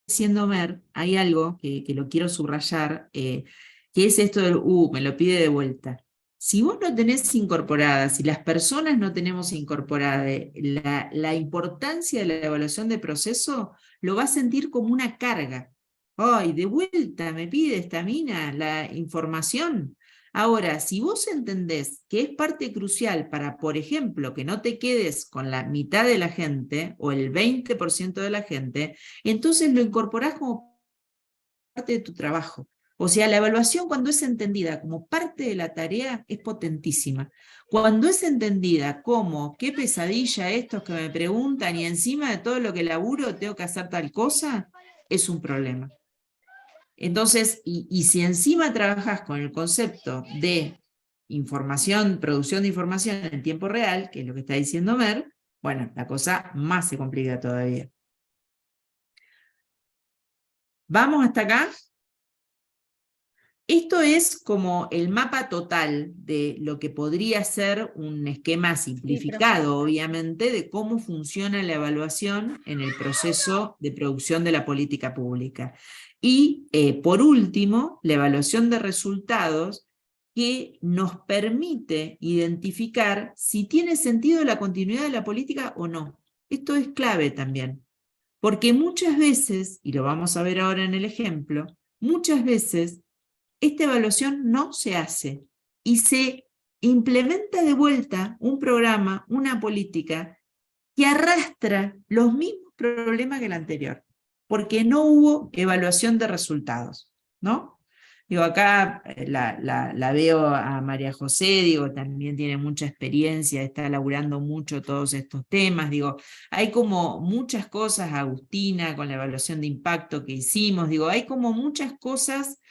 Speaker 1: diciendo Mer, hay algo que lo quiero subrayar, que es esto del, me lo pide de vuelta. Si vos no tenés incorporada, si las personas no tenemos incorporada la importancia de la evaluación de proceso, lo va a sentir como una carga. ¡Ay, de vuelta me pide esta mina la información! Ahora, si vos entendés que es parte crucial para, por ejemplo, que no te quedes con la mitad de la gente o el 20% de la gente, entonces lo incorporás como parte de tu trabajo. O sea, la evaluación cuando es entendida como parte de la tarea es potentísima. Cuando es entendida como qué pesadilla estos que me preguntan y encima de todo lo que laburo tengo que hacer tal cosa, es un problema. Entonces, y si encima trabajas con el concepto de información, producción de información en tiempo real, que es lo que está diciendo Mer, bueno, la cosa más se complica todavía. ¿Vamos hasta acá? Esto es como el mapa total de lo que podría ser un esquema simplificado, obviamente, de cómo funciona la evaluación en el proceso de producción de la política pública. Y, por último, la evaluación de resultados que nos permite identificar si tiene sentido la continuidad de la política o no. Esto es clave también, porque muchas veces, y lo vamos a ver ahora en el ejemplo, muchas veces esta evaluación no se hace y se implementa de vuelta un programa, una política que arrastra los mismos problemas que el anterior, porque no hubo evaluación de resultados, ¿no? Digo, acá la veo a María José, digo, también tiene mucha experiencia, está laburando mucho todos estos temas, digo, hay como muchas cosas, Agustina, con la evaluación de impacto que hicimos, digo, hay como muchas cosas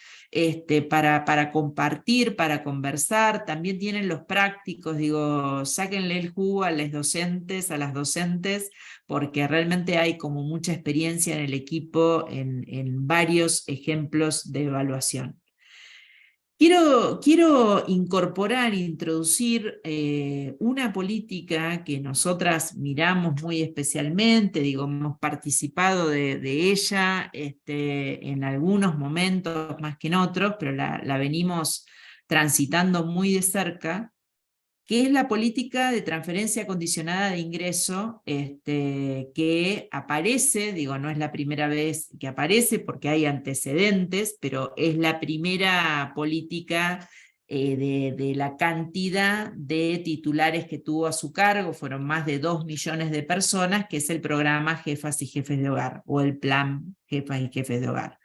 Speaker 1: para compartir, para conversar. También tienen los prácticos, digo, sáquenle el jugo a las docentes, porque realmente hay como mucha experiencia en el equipo en varios ejemplos de evaluación. Quiero incorporar, introducir una política que nosotras miramos muy especialmente, digo, hemos participado de ella en algunos momentos más que en otros, pero la venimos transitando muy de cerca, que es la política de transferencia condicionada de ingreso, que aparece, digo, no es la primera vez que aparece porque hay antecedentes, pero es la primera política de la cantidad de titulares que tuvo a su cargo, fueron más de 2 millones de personas, que es el programa Jefas y Jefes de Hogar, o el plan Jefas y Jefes de Hogar.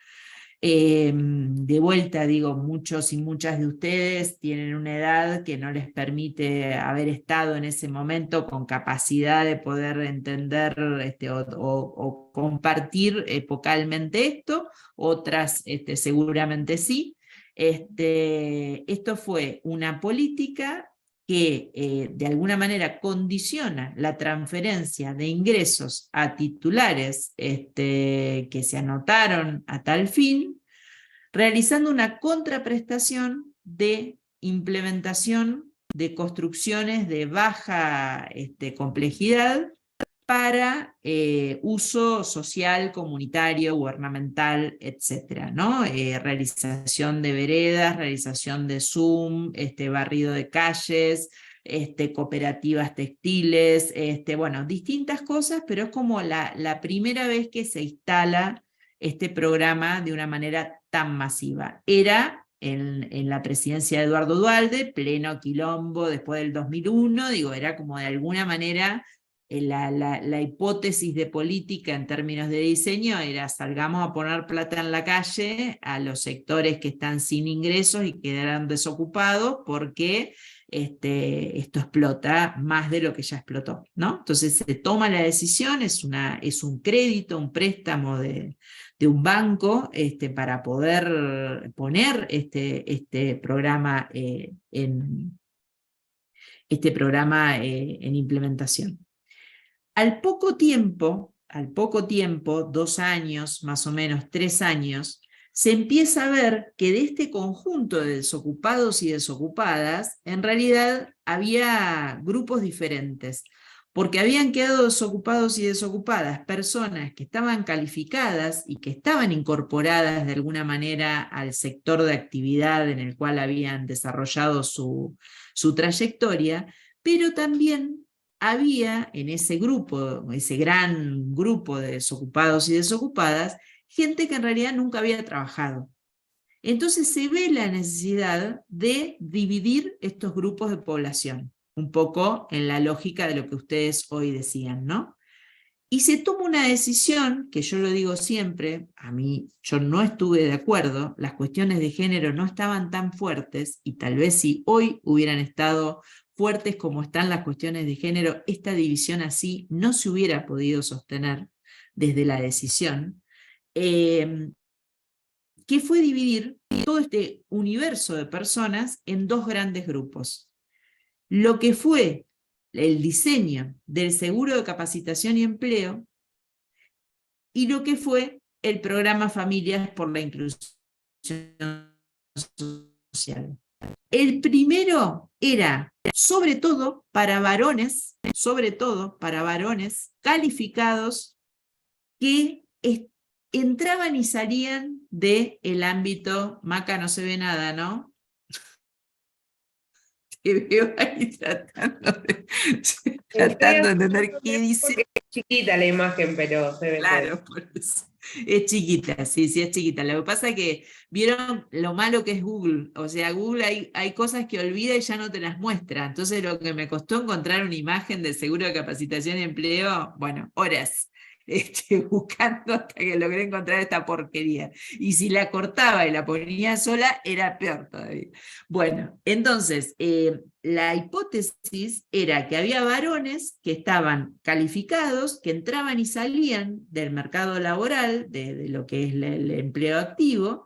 Speaker 1: De vuelta, digo, muchos y muchas de ustedes tienen una edad que no les permite haber estado en ese momento con capacidad de poder entender o compartir epocalmente esto, otras seguramente sí. Esto fue una política que de alguna manera condiciona la transferencia de ingresos a titulares que se anotaron a tal fin, realizando una contraprestación de implementación de construcciones de baja complejidad para uso social, comunitario, gubernamental, etc., ¿no? Realización de veredas, realización de Zoom, barrido de calles, cooperativas textiles, bueno, distintas cosas, pero es como la primera vez que se instala este programa de una manera tan masiva. Era en la presidencia de Eduardo Duhalde, pleno quilombo después del 2001, digo, era como de alguna manera la hipótesis de política en términos de diseño era salgamos a poner plata en la calle a los sectores que están sin ingresos y quedarán desocupados porque esto explota más de lo que ya explotó, ¿no? Entonces se toma la decisión, es un crédito, un préstamo de un banco para poder poner este programa en implementación. Al poco tiempo, 2 años, más o menos 3 años, se empieza a ver que de este conjunto de desocupados y desocupadas, en realidad había grupos diferentes, porque habían quedado desocupados y desocupadas personas que estaban calificadas y que estaban incorporadas de alguna manera al sector de actividad en el cual habían desarrollado su trayectoria, pero también había en ese grupo, ese gran grupo de desocupados y desocupadas, gente que en realidad nunca había trabajado. Entonces se ve la necesidad de dividir estos grupos de población, un poco en la lógica de lo que ustedes hoy decían, ¿no? Y se toma una decisión, que yo lo digo siempre, yo no estuve de acuerdo, las cuestiones de género no estaban tan fuertes, y tal vez si hoy hubieran estado fuertes como están las cuestiones de género, esta división así no se hubiera podido sostener desde la decisión, que fue dividir todo este universo de personas en 2 grandes grupos. Lo que fue el diseño del seguro de capacitación y empleo, y lo que fue el programa Familias por la Inclusión Social. El primero era sobre todo para varones calificados que entraban y salían del ámbito, Maca no se ve nada, ¿no? Que veo ahí tratando de entender qué dice.
Speaker 4: Es chiquita la imagen, pero se ve
Speaker 1: Claro,
Speaker 4: todo.
Speaker 1: por eso. Es chiquita, sí, es chiquita. Lo que pasa es que vieron lo malo que es Google. O sea, Google hay cosas que olvida y ya no te las muestra. Entonces lo que me costó encontrar una imagen del seguro de capacitación y empleo, bueno, horas. Buscando hasta que logré encontrar esta porquería. Y si la cortaba y la ponía sola, era peor todavía. Bueno, entonces, la hipótesis era que había varones que estaban calificados, que entraban y salían del mercado laboral, de lo que es el empleo activo,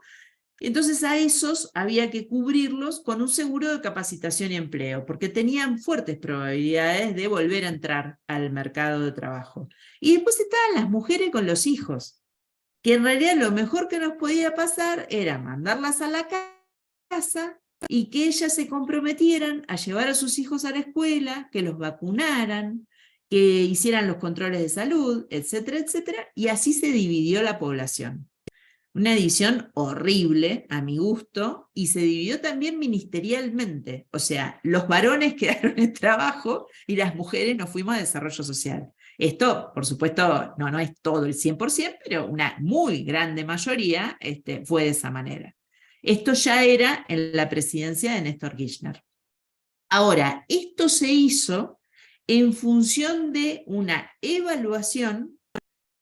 Speaker 1: Entonces a esos había que cubrirlos con un seguro de capacitación y empleo, porque tenían fuertes probabilidades de volver a entrar al mercado de trabajo. Y después estaban las mujeres con los hijos, que en realidad lo mejor que nos podía pasar era mandarlas a la casa y que ellas se comprometieran a llevar a sus hijos a la escuela, que los vacunaran, que hicieran los controles de salud, etcétera, etcétera, y así se dividió la población. Una división horrible, a mi gusto, y se dividió también ministerialmente. O sea, los varones quedaron en trabajo y las mujeres nos fuimos a desarrollo social. Esto, por supuesto, no es todo el 100%, pero una muy grande mayoría fue de esa manera. Esto ya era en la presidencia de Néstor Kirchner. Ahora, esto se hizo en función de una evaluación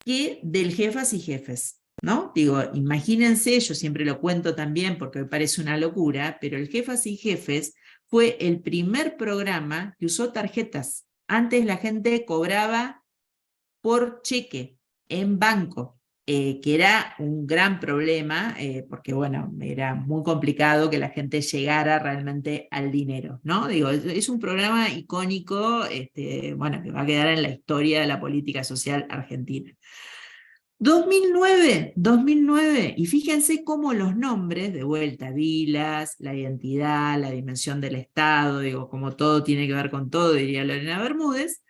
Speaker 1: del jefas y jefes, ¿no? Digo, imagínense, yo siempre lo cuento también porque me parece una locura, pero el Jefas y Jefes fue el primer programa que usó tarjetas. Antes la gente cobraba por cheque, en banco, que era un gran problema, porque bueno, era muy complicado que la gente llegara realmente al dinero, ¿no? Digo, es un programa icónico, bueno, que va a quedar en la historia de la política social argentina. 2009, y fíjense cómo los nombres, de vuelta, Vilas, la identidad, la dimensión del Estado, digo, como todo tiene que ver con todo, diría Lorena Bermúdez,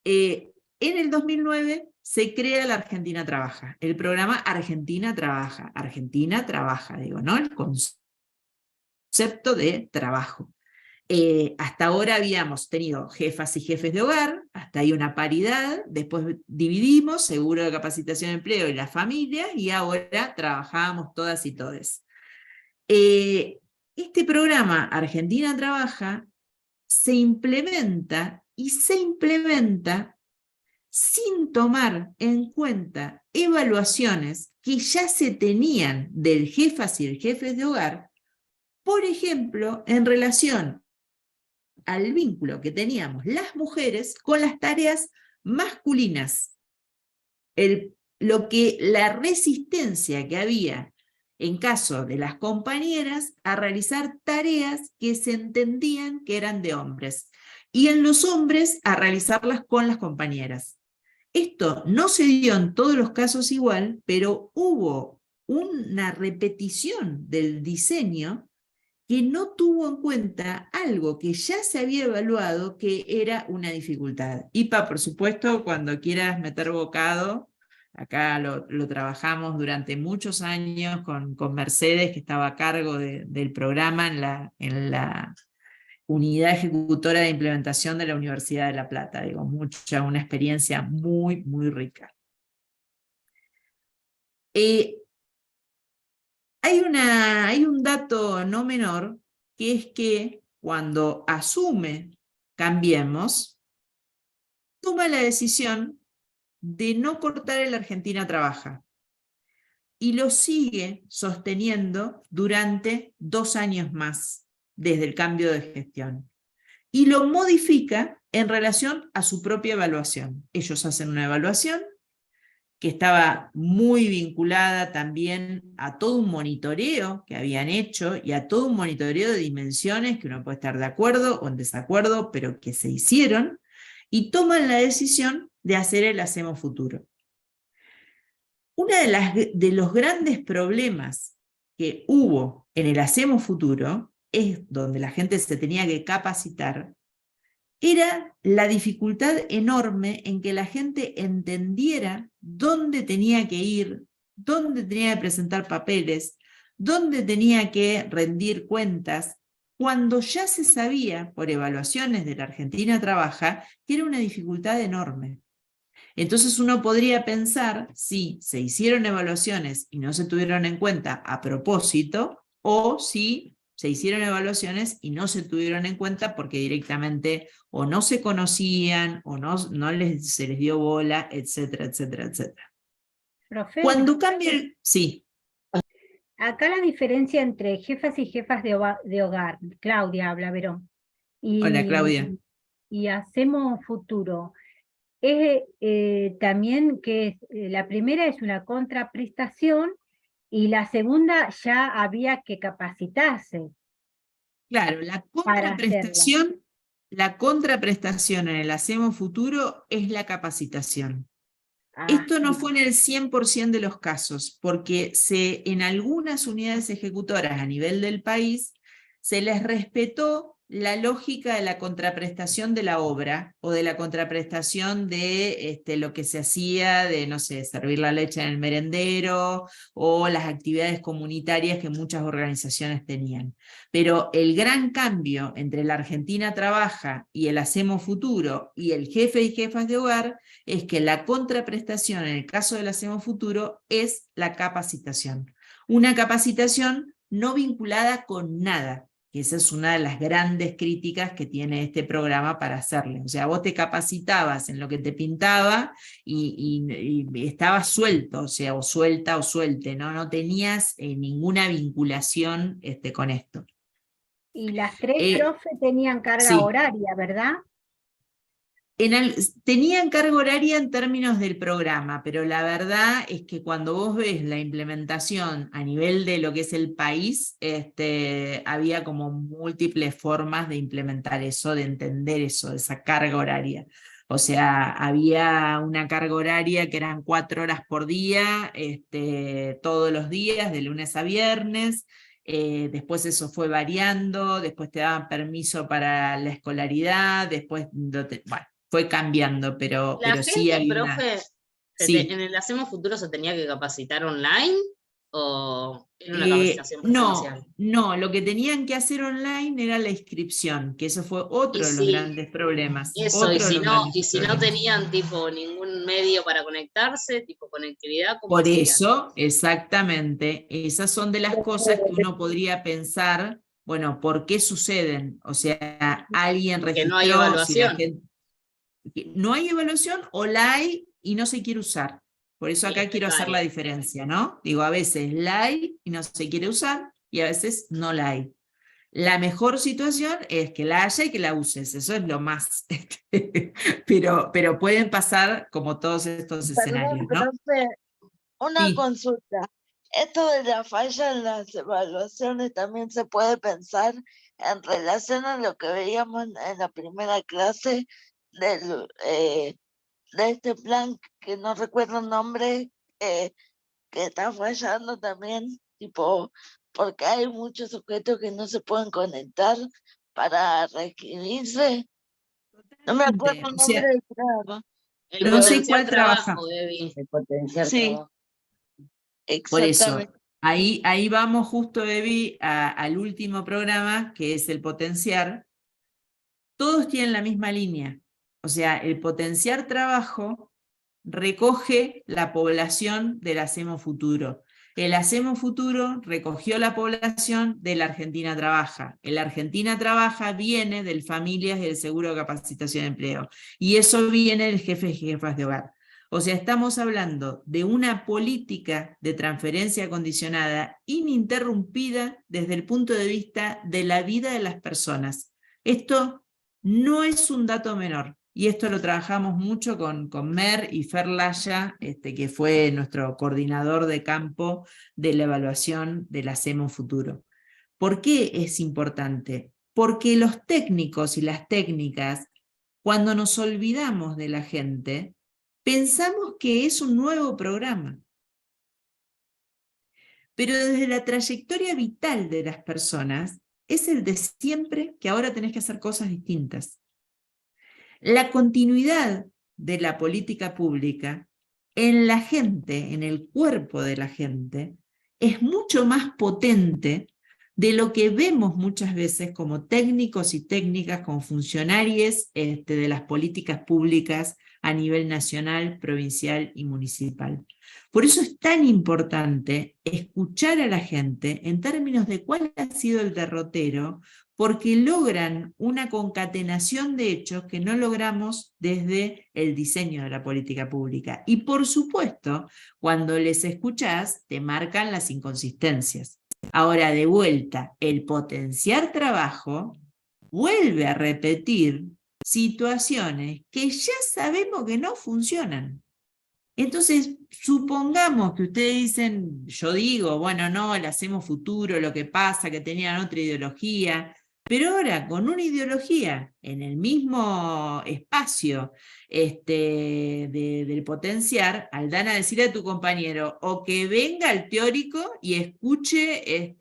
Speaker 1: en el 2009 se crea la Argentina Trabaja, el programa Argentina Trabaja, digo, ¿no? El concepto de trabajo. Hasta ahora habíamos tenido jefas y jefes de hogar, hasta ahí una paridad, después dividimos, seguro de capacitación de empleo y la familia, y ahora trabajábamos todas y todes. Este programa Argentina Trabaja se implementa sin tomar en cuenta evaluaciones que ya se tenían del jefas y el jefes de hogar, por ejemplo, en relación al vínculo que teníamos las mujeres con las tareas masculinas. La resistencia que había en caso de las compañeras a realizar tareas que se entendían que eran de hombres, y en los hombres a realizarlas con las compañeras. Esto no se dio en todos los casos igual, pero hubo una repetición del diseño que no tuvo en cuenta algo que ya se había evaluado que era una dificultad. IPA, por supuesto, cuando quieras meter bocado, acá lo trabajamos durante muchos años con Mercedes, que estaba a cargo del programa en la unidad ejecutora de implementación de la Universidad de La Plata. Digo, una experiencia muy, muy rica. Hay un dato no menor, que es que cuando asume Cambiemos, toma la decisión de no cortar el Argentina Trabaja, y lo sigue sosteniendo durante 2 años más, desde el cambio de gestión. Y lo modifica en relación a su propia evaluación. Ellos hacen una evaluación que estaba muy vinculada también a todo un monitoreo que habían hecho y a todo un monitoreo de dimensiones que uno puede estar de acuerdo o en desacuerdo, pero que se hicieron, y toman la decisión de hacer el Hacemos Futuro. Uno de los grandes problemas que hubo en el Hacemos Futuro, es donde la gente se tenía que capacitar, era la dificultad enorme en que la gente entendiera dónde tenía que ir, dónde tenía que presentar papeles, dónde tenía que rendir cuentas, cuando ya se sabía por evaluaciones de la Argentina Trabaja que era una dificultad enorme. Entonces uno podría pensar si se hicieron evaluaciones y no se tuvieron en cuenta a propósito, o si se hicieron evaluaciones y no se tuvieron en cuenta porque directamente o no se conocían, o no se les dio bola, etcétera, etcétera, etcétera.
Speaker 8: Profe,
Speaker 1: Cuando cambia el... Sí.
Speaker 8: Acá la diferencia entre jefas y jefas de hogar, Claudia habla, Verón.
Speaker 1: Hola, Claudia.
Speaker 8: Y Hacemos Futuro. Es también que la primera es una contraprestación Y la segunda ya había que capacitarse
Speaker 1: Claro,
Speaker 8: para hacerla.
Speaker 1: la contraprestación en el Hacemos Futuro es la capacitación.
Speaker 8: Ah,
Speaker 1: Esto no fue en el 100% de los casos, porque en algunas unidades ejecutoras a nivel del país se les respetó la lógica de la contraprestación de la obra o de la contraprestación de lo que se hacía de, no sé, servir la leche en el merendero o las actividades comunitarias que muchas organizaciones tenían. Pero el gran cambio entre la Argentina Trabaja y el Hacemos Futuro y el jefe y jefas de hogar es que la contraprestación en el caso del Hacemos Futuro es la capacitación. Una capacitación no vinculada con nada, que esa es una de las grandes críticas que tiene este programa para hacerle. O sea, vos te capacitabas en lo que te pintaba y estabas suelto, o sea, o suelta o suelte, ¿no? No tenías ninguna vinculación con esto.
Speaker 8: y las tres profes tenían carga
Speaker 1: Sí.
Speaker 8: horaria, ¿verdad?
Speaker 1: Tenían carga horaria en términos del programa, pero la verdad es que cuando vos ves la implementación a nivel de lo que es el país, había como múltiples formas de implementar eso, de entender eso, esa carga horaria. O sea, había una carga horaria que eran 4 horas por día, todos los días, de lunes a viernes. Después eso fue variando, después te daban permiso para la escolaridad, después, bueno, fue cambiando, pero
Speaker 2: La
Speaker 1: sí
Speaker 2: gente,
Speaker 1: había una...
Speaker 2: profe,
Speaker 1: Sí.
Speaker 2: ¿en el Hacemos Futuro se tenía que capacitar online o era una capacitación presencial?
Speaker 1: No, lo que tenían que hacer online era la inscripción, que eso fue
Speaker 2: Y
Speaker 1: otro de los
Speaker 2: si,
Speaker 1: grandes problemas.
Speaker 2: eso,
Speaker 1: Otro de los
Speaker 2: y
Speaker 1: grandes
Speaker 2: si no
Speaker 1: problemas.
Speaker 2: tenían tipo ningún medio para conectarse, tipo conectividad, ¿cómo
Speaker 1: Por
Speaker 2: hacían?
Speaker 1: eso, exactamente, esas son de las cosas que uno podría pensar, bueno, ¿por qué suceden? O sea, alguien
Speaker 2: Porque no hay
Speaker 1: registró, si la
Speaker 2: evaluación.
Speaker 1: gente... No hay evaluación o la hay y no se quiere usar. Por eso
Speaker 2: Y
Speaker 1: acá
Speaker 2: es
Speaker 1: quiero hacer la
Speaker 2: precaria.
Speaker 1: diferencia, ¿no? Digo, a veces la hay y no se quiere usar y a veces no la hay. La mejor situación es que la haya y que la uses, eso es lo más. pero pueden pasar como todos estos escenarios,
Speaker 3: Perdón,
Speaker 1: ¿no?
Speaker 3: profe, una
Speaker 1: Sí.
Speaker 3: consulta. Esto de la falla en las evaluaciones también se puede pensar en relación a lo que veíamos en la primera clase de este plan que no recuerdo el nombre, que está fallando también, tipo, porque hay muchos sujetos que no se pueden conectar para reescribirse. No me acuerdo el
Speaker 1: O sea,
Speaker 3: nombre del programa.
Speaker 2: El
Speaker 1: no sé
Speaker 2: potencial
Speaker 1: cuál trabaja.
Speaker 2: trabajo, Debbie.
Speaker 3: El potencial trabajo.
Speaker 1: Por
Speaker 3: Exactamente.
Speaker 1: eso, ahí vamos justo, Evi, al último programa, que es el potenciar. Todos tienen la misma línea. O sea, el potenciar trabajo recoge la población del Hacemos Futuro. El Hacemos Futuro recogió la población de la Argentina Trabaja. El Argentina Trabaja viene del Familias y del Seguro de Capacitación de Empleo. Y eso viene del jefe y jefas de hogar. O sea, estamos hablando de una política de transferencia condicionada ininterrumpida desde el punto de vista de la vida de las personas. Esto no es un dato menor. Y esto lo trabajamos mucho con Mer y Fer Laya, que fue nuestro coordinador de campo de la evaluación del Hacemos Futuro. ¿Por qué es importante? Porque los técnicos y las técnicas, cuando nos olvidamos de la gente, pensamos que es un nuevo programa. Pero desde la trayectoria vital de las personas, es el de siempre que ahora tenés que hacer cosas distintas. La continuidad de la política pública en la gente, en el cuerpo de la gente, es mucho más potente de lo que vemos muchas veces como técnicos y técnicas, como funcionarios de las políticas públicas a nivel nacional, provincial y municipal. Por eso es tan importante escuchar a la gente en términos de cuál ha sido el derrotero, porque logran una concatenación de hechos que no logramos desde el diseño de la política pública. Y por supuesto, cuando les escuchás, te marcan las inconsistencias. Ahora, de vuelta, el potenciar trabajo vuelve a repetir situaciones que ya sabemos que no funcionan. Entonces, supongamos que ustedes dicen, yo digo, bueno, no, le hacemos futuro, lo que pasa, que tenían otra ideología, pero ahora con una ideología en el mismo espacio del potenciar, Aldana, decirle a tu compañero o que venga el teórico y escuche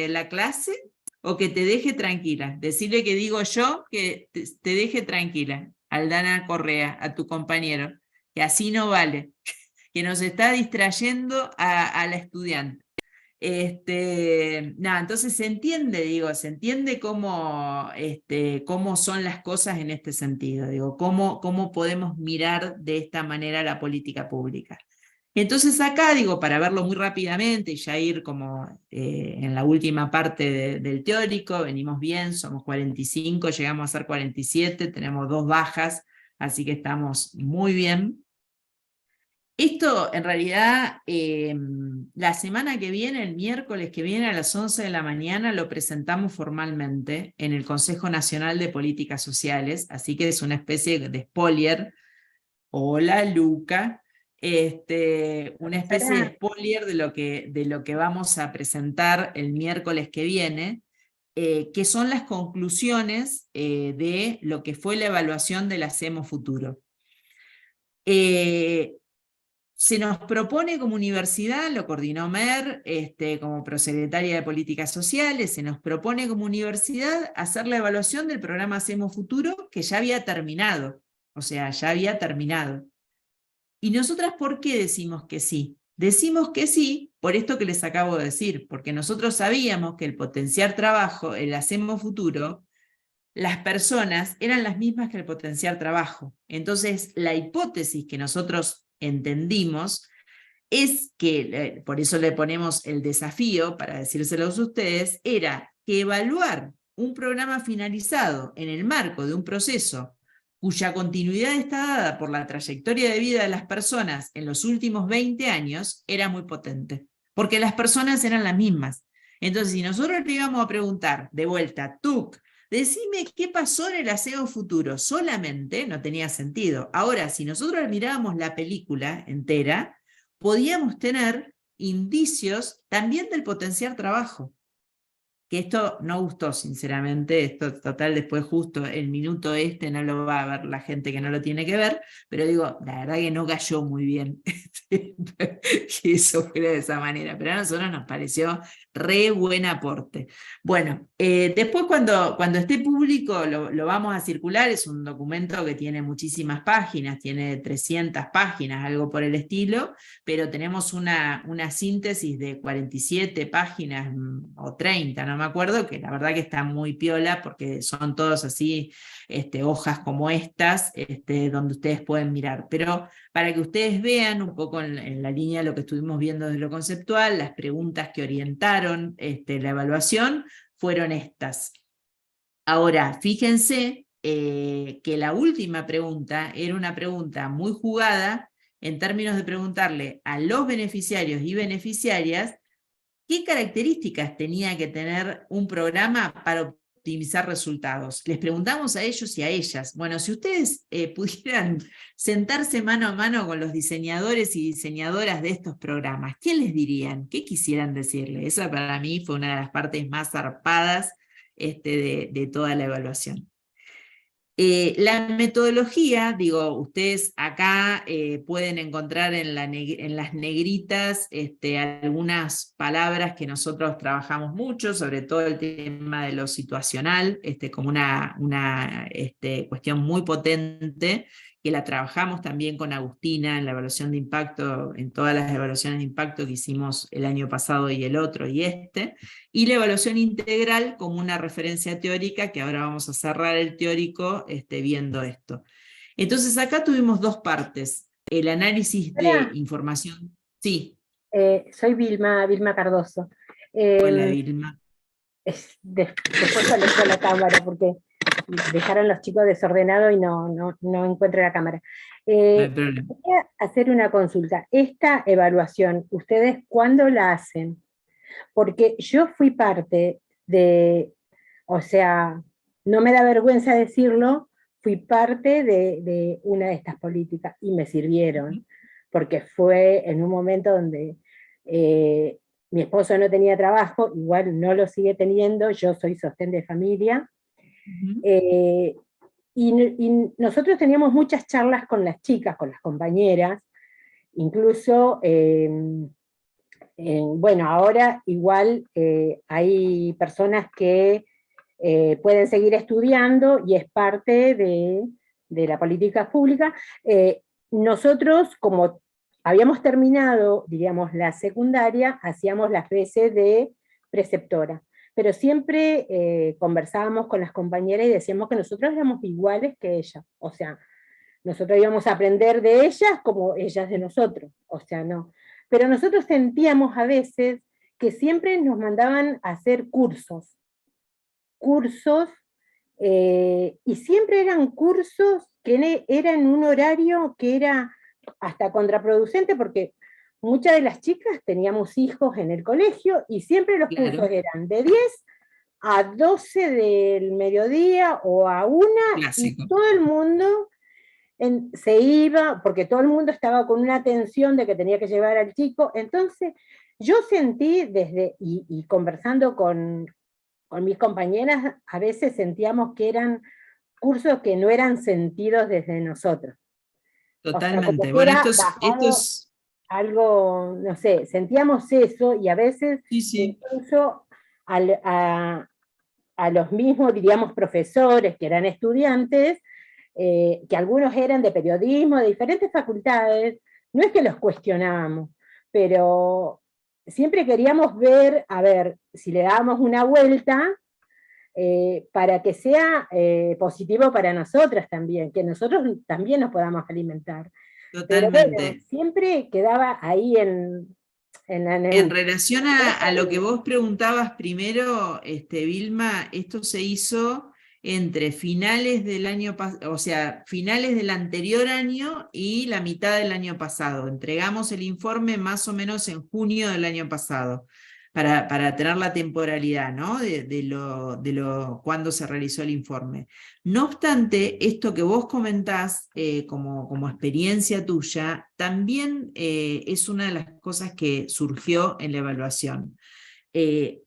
Speaker 1: la clase, o que te deje tranquila. Decirle que digo yo que te deje tranquila, Aldana Correa, a tu compañero, que así no vale, que nos está distrayendo a la estudiante. Nada, entonces se entiende, digo, se entiende cómo son las cosas en este sentido, digo, cómo podemos mirar de esta manera la política pública. Entonces acá, digo, para verlo muy rápidamente y ya ir como en la última parte del teórico, venimos bien, somos 45, llegamos a ser 47, tenemos 2 bajas, así que estamos muy bien. Esto, en realidad, la semana que viene, el miércoles que viene a las 11 de la mañana, lo presentamos formalmente en el Consejo Nacional de Políticas Sociales, así que es una especie de spoiler. Hola, Luca. Una especie de spoiler de lo que vamos a presentar el miércoles que viene, que son las conclusiones de lo que fue la evaluación del Hacemos Futuro. Se nos propone como universidad, lo coordinó Mer, como prosecretaria de Políticas Sociales, se nos propone como universidad hacer la evaluación del programa Hacemos Futuro, que ya había terminado, o sea, ya había terminado. ¿Y nosotras por qué decimos que sí? Decimos que sí por esto que les acabo de decir, porque nosotros sabíamos que el potenciar trabajo, el Hacemos Futuro, las personas eran las mismas que el potenciar trabajo. Entonces, la hipótesis que nosotros entendimos es que, por eso le ponemos el desafío, para decírselos a ustedes, era que evaluar un programa finalizado en el marco de un proceso cuya continuidad está dada por la trayectoria de vida de las personas en los últimos 20 años, era muy potente, porque las personas eran las mismas. Entonces, si nosotros le íbamos a preguntar de vuelta, Tuc, decime qué pasó en el Hacemos Futuro, solamente no tenía sentido. Ahora, si nosotros mirábamos la película entera, podíamos tener indicios también del potenciar trabajo. Que esto no gustó, sinceramente, esto total, después justo el minuto no lo va a ver la gente que no lo tiene que ver, pero digo, la verdad que no cayó muy bien que eso fuera de esa manera, pero a nosotros nos pareció re buen aporte. Bueno, después cuando esté público lo vamos a circular, es un documento que tiene muchísimas páginas, tiene 300 páginas, algo por el estilo, pero tenemos una síntesis de 47 páginas o 30, no me acuerdo, que la verdad que está muy piola porque son todos así hojas como estas, donde ustedes pueden mirar. Pero para que ustedes vean un poco en la línea de lo que estuvimos viendo desde lo conceptual, las preguntas que orientaron la evaluación fueron estas. Ahora, fíjense que la última pregunta era una pregunta muy jugada en términos de preguntarle a los beneficiarios y beneficiarias qué características tenía que tener un programa para optimizar resultados. Les preguntamos a ellos y a ellas. Bueno, si ustedes pudieran sentarse mano a mano con los diseñadores y diseñadoras de estos programas, ¿qué les dirían? ¿Qué quisieran decirle? Esa para mí fue una de las partes más zarpadas de toda la evaluación. La metodología, digo, ustedes acá pueden encontrar en las negritas algunas palabras que nosotros trabajamos mucho, sobre todo el tema de lo situacional, como una cuestión muy potente, que la trabajamos también con Agustina en la evaluación de impacto, en todas las evaluaciones de impacto que hicimos el año pasado y el otro y y la evaluación integral como una referencia teórica, que ahora vamos a cerrar el teórico viendo esto. Entonces acá tuvimos 2 partes, el análisis de información. Sí.
Speaker 8: Soy Vilma Cardoso.
Speaker 1: Hola, Vilma.
Speaker 8: Después alejo la cámara porque dejaron los chicos desordenados y no encuentro la cámara.
Speaker 1: No hay problema.
Speaker 8: Quería hacer una consulta. Esta evaluación, ¿ustedes cuándo la hacen? Porque yo fui parte de, o sea, no me da vergüenza decirlo, fui parte de una de estas políticas y me sirvieron. porque fue en un momento donde mi esposo no tenía trabajo, igual no lo sigue teniendo, yo soy sostén de familia, y nosotros teníamos muchas charlas con las chicas, con las compañeras, incluso, bueno, ahora igual hay personas que pueden seguir estudiando y es parte de la política pública. Nosotros, como habíamos terminado, diríamos, la secundaria, hacíamos las veces de preceptora, pero siempre conversábamos con las compañeras y decíamos que nosotros éramos iguales que ellas, o sea, nosotros íbamos a aprender de ellas como ellas de nosotros, o sea, no. Pero nosotros sentíamos a veces que siempre nos mandaban a hacer cursos, y siempre eran cursos que eran un horario que era hasta contraproducente, porque muchas de las chicas teníamos hijos en el colegio, y siempre los cursos eran de 10 a 12 del mediodía, o a 1,
Speaker 1: Clásico.
Speaker 8: y todo el mundo se iba, porque todo el mundo estaba con una tensión de que tenía que llevar al chico. Entonces yo sentí y conversando con mis compañeras, a veces sentíamos que eran cursos que no eran sentidos desde nosotros.
Speaker 1: Totalmente.
Speaker 8: O sea,
Speaker 1: bueno,
Speaker 8: esto es algo, no sé, sentíamos eso, y a veces incluso a los mismos, diríamos, profesores que eran estudiantes, que algunos eran de periodismo, de diferentes facultades, no es que los cuestionábamos, pero siempre queríamos ver, a ver, si le dábamos una vuelta, para que sea positivo para nosotras también, que nosotros también nos podamos alimentar.
Speaker 1: Totalmente.
Speaker 8: Pero bueno, siempre quedaba ahí en la neutra.
Speaker 1: En relación a lo que vos preguntabas primero, Vilma, esto se hizo entre finales del año pasado, o sea, finales del anterior año y la mitad del año pasado. Entregamos el informe más o menos en junio del año pasado, para tener la temporalidad, ¿no? de cuándo se realizó el informe. No obstante, esto que vos comentás como experiencia tuya, también es una de las cosas que surgió en la evaluación.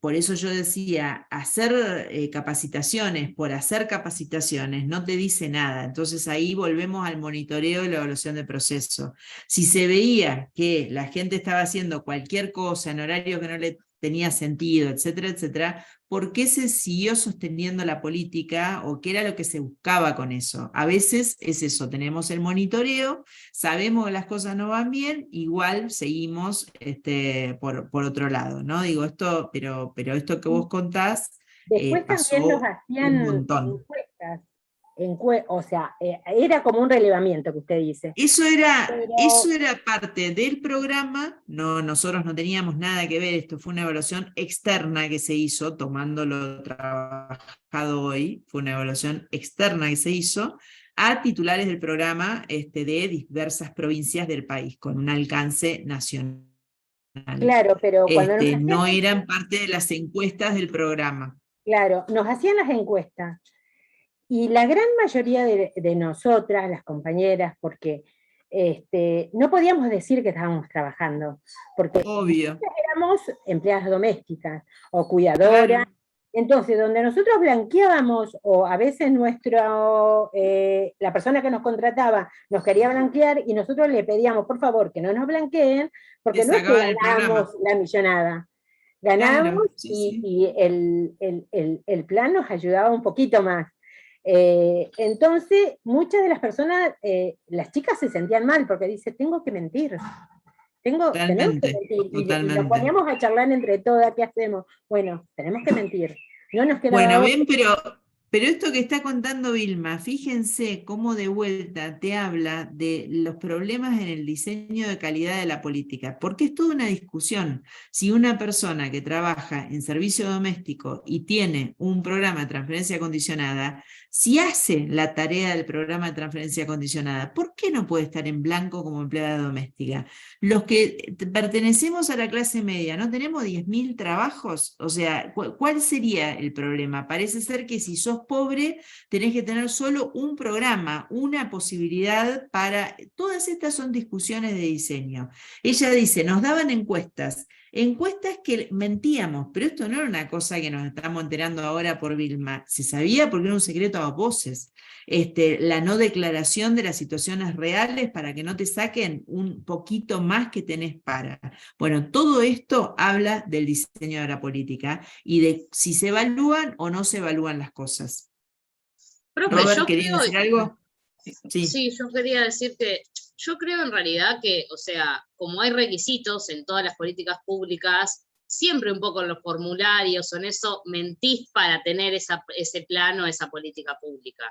Speaker 1: Por eso yo decía, hacer capacitaciones por hacer capacitaciones no te dice nada. Entonces ahí volvemos al monitoreo y la evaluación de proceso. Si se veía que la gente estaba haciendo cualquier cosa en horario que no le tenía sentido, etcétera, etcétera, ¿por qué se siguió sosteniendo la política o qué era lo que se buscaba con eso? A veces es eso, tenemos el monitoreo, sabemos que las cosas no van bien, igual seguimos por otro lado, ¿no? Digo esto, pero esto que vos contás
Speaker 8: después
Speaker 1: pasó
Speaker 8: también nos hacían
Speaker 1: un montón.
Speaker 8: encuestas, o sea, era como un relevamiento que usted dice.
Speaker 1: Eso era parte del programa, no, nosotros no teníamos nada que ver, esto fue una evaluación externa que se hizo, tomando lo trabajado hoy, fue una evaluación externa que se hizo a titulares del programa de diversas provincias del país, con un alcance nacional.
Speaker 8: Claro, pero cuando
Speaker 1: no eran parte de las encuestas del programa.
Speaker 8: Claro, nos hacían las encuestas. Y la gran mayoría de nosotras, las compañeras, porque no podíamos decir que estábamos trabajando, porque
Speaker 1: obvio
Speaker 8: éramos empleadas domésticas o cuidadoras. Claro. Entonces, donde nosotros blanqueábamos, o a veces la persona que nos contrataba nos quería blanquear, y nosotros le pedíamos, por favor, que no nos blanqueen, porque no es que ganábamos la millonada. Ganábamos, claro, y el plan nos ayudaba un poquito más. Entonces, muchas de las personas, las chicas se sentían mal, porque dice, tengo que mentir. Tenemos que mentir. Y nos poníamos a charlar entre todas, ¿qué hacemos? Bueno, tenemos que mentir. No nos queda
Speaker 1: bueno, bien, pero esto que está contando Vilma, fíjense cómo de vuelta te habla de los problemas en el diseño de calidad de la política, porque es toda una discusión. Si una persona que trabaja en servicio doméstico y tiene un programa de transferencia condicionada, Si hace la tarea del programa de transferencia condicionada, ¿por qué no puede estar en blanco como empleada doméstica? Los que pertenecemos a la clase media, ¿no tenemos 10.000 trabajos? O sea, ¿cuál sería el problema? Parece ser que si sos pobre, tenés que tener solo un programa, una posibilidad para... Todas estas son discusiones de diseño. Ella dice, nos daban encuestas que mentíamos, pero esto no era una cosa que nos estamos enterando ahora por Vilma, se sabía porque era un secreto a voces. La no declaración de las situaciones reales para que no te saquen un poquito más que tenés para. Bueno, todo esto habla del diseño de la política y de si se evalúan o no se evalúan las cosas.
Speaker 2: Profe,
Speaker 1: Robert, ¿querías decir algo?
Speaker 2: Sí, yo quería decir que yo creo en realidad que, o sea, como hay requisitos en todas las políticas públicas, siempre un poco en los formularios o en eso mentís para tener ese plano, esa política pública.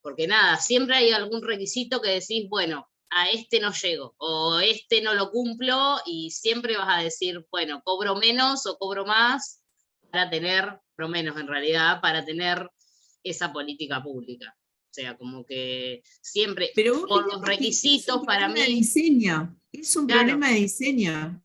Speaker 2: Porque nada, siempre hay algún requisito que decís, bueno, a este no llego, o este no lo cumplo, y siempre vas a decir, bueno, cobro menos o cobro más para tener, cobro menos en realidad, para tener esa política pública. O sea, como que siempre,
Speaker 1: pero
Speaker 2: por los requisitos para mí...
Speaker 1: Diseño. Es un
Speaker 2: Claro.
Speaker 1: problema de diseño,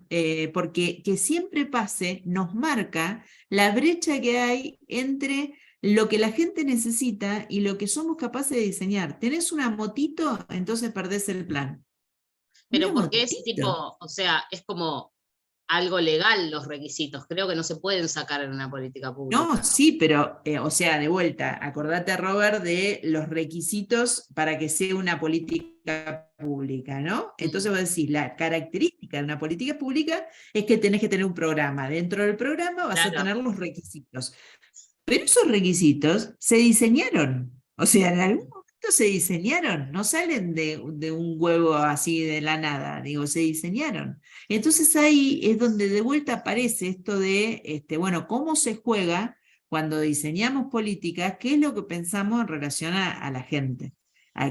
Speaker 1: porque que siempre pase nos marca la brecha que hay entre lo que la gente necesita y lo que somos capaces de diseñar. ¿Tenés una motito? Entonces perdés el plan.
Speaker 2: Pero porque es tipo, o sea, es como algo legal los requisitos, creo que no se pueden sacar en una política pública.
Speaker 1: No, sí, pero, o sea, de vuelta, acordate, Robert, de los requisitos para que sea una política pública, ¿no? Entonces vos decís, la característica de una política pública es que tenés que tener un programa. Dentro del programa vas a tener los requisitos. Pero esos requisitos se diseñaron, o sea, en algún momento se diseñaron, no salen de un huevo así de la nada, digo, se diseñaron. Entonces ahí es donde de vuelta aparece esto de, bueno, cómo se juega cuando diseñamos políticas, qué es lo que pensamos en relación a la gente,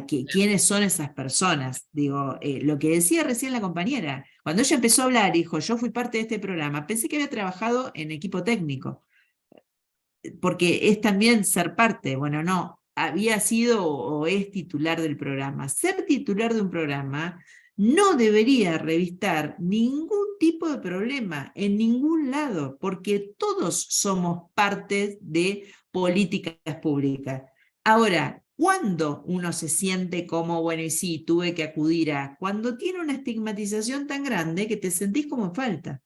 Speaker 1: quiénes son esas personas. Digo, lo que decía recién la compañera, cuando ella empezó a hablar, dijo, yo fui parte de este programa, pensé que había trabajado en equipo técnico, porque es también ser parte, bueno, no, había sido o es titular del programa. Ser titular de un programa no debería revistar ningún tipo de problema en ningún lado, porque todos somos parte de políticas públicas. Ahora, ¿cuándo uno se siente como, bueno, y sí, tuve que acudir a? Cuando tiene una estigmatización tan grande que te sentís como en falta.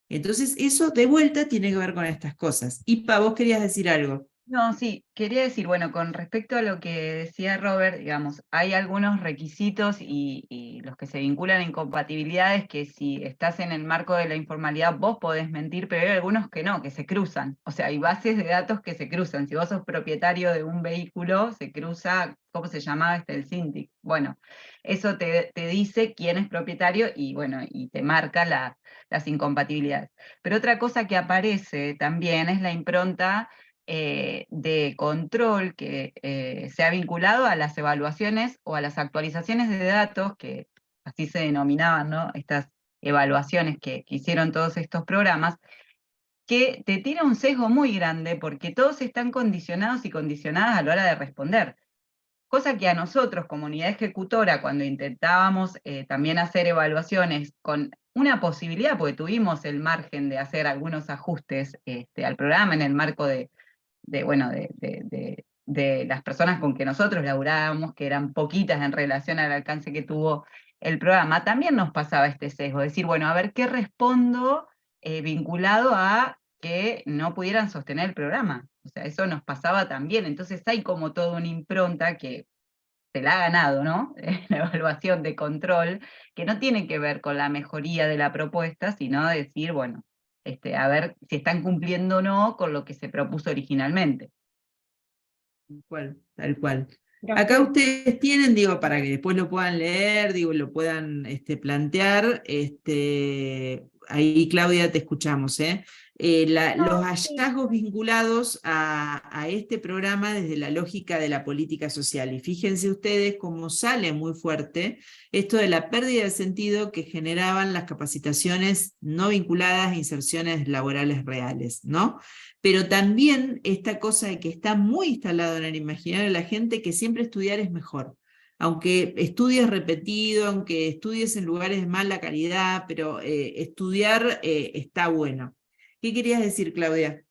Speaker 1: Entonces, eso de vuelta tiene que ver con estas cosas. Ipa, vos querías decir algo.
Speaker 7: No, sí, quería decir, bueno, con respecto a lo que decía Robert, digamos, hay algunos requisitos y los que se vinculan a incompatibilidades que si estás en el marco de la informalidad vos podés mentir, pero hay algunos que no, que se cruzan. O sea, hay bases de datos que se cruzan. Si vos sos propietario de un vehículo, se cruza, ¿cómo se llamaba el SINTIC? Bueno, eso te dice quién es propietario y bueno, y te marca las incompatibilidades. Pero otra cosa que aparece también es la impronta de control que se ha vinculado a las evaluaciones o a las actualizaciones de datos, que así se denominaban, ¿no? Estas evaluaciones que hicieron todos estos programas, que te tira un sesgo muy grande porque todos están condicionados y condicionadas a la hora de responder. Cosa que a nosotros, comunidad ejecutora, cuando intentábamos también hacer evaluaciones con una posibilidad, porque tuvimos el margen de hacer algunos ajustes al programa en el marco de las personas con que nosotros laburábamos, que eran poquitas en relación al alcance que tuvo el programa, también nos pasaba este sesgo, decir, bueno, a ver qué respondo vinculado a que no pudieran sostener el programa. O sea, eso nos pasaba también. Entonces hay como toda una impronta que se la ha ganado, ¿no? La evaluación de control, que no tiene que ver con la mejoría de la propuesta, sino decir, bueno, a ver si están cumpliendo o no con lo que se propuso originalmente.
Speaker 1: Tal cual, tal cual. Acá ustedes tienen, digo, para que después lo puedan leer, digo, lo puedan plantear, ahí Claudia te escuchamos, Los hallazgos vinculados a este programa desde la lógica de la política social. Y fíjense ustedes cómo sale muy fuerte esto de la pérdida de sentido que generaban las capacitaciones no vinculadas a inserciones laborales reales, ¿no? Pero también esta cosa de que está muy instalado en el imaginario de la gente que siempre estudiar es mejor. Aunque estudies repetido, aunque estudies en lugares de mala calidad, pero estudiar está bueno. ¿Qué querías decir, Claudia?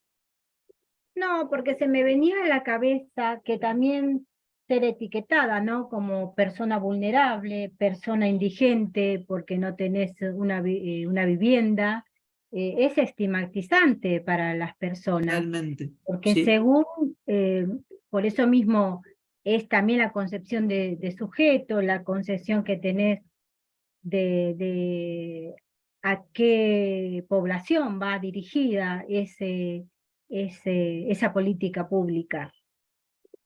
Speaker 9: No, porque se me venía a la cabeza que también ser etiquetada, ¿no? Como persona vulnerable, persona indigente, porque no tenés una vivienda, es estigmatizante para las personas.
Speaker 1: Realmente.
Speaker 9: Porque
Speaker 1: Sí.
Speaker 9: según, por eso mismo es también la concepción de sujeto, la concepción que tenés de a qué población va dirigida esa política pública.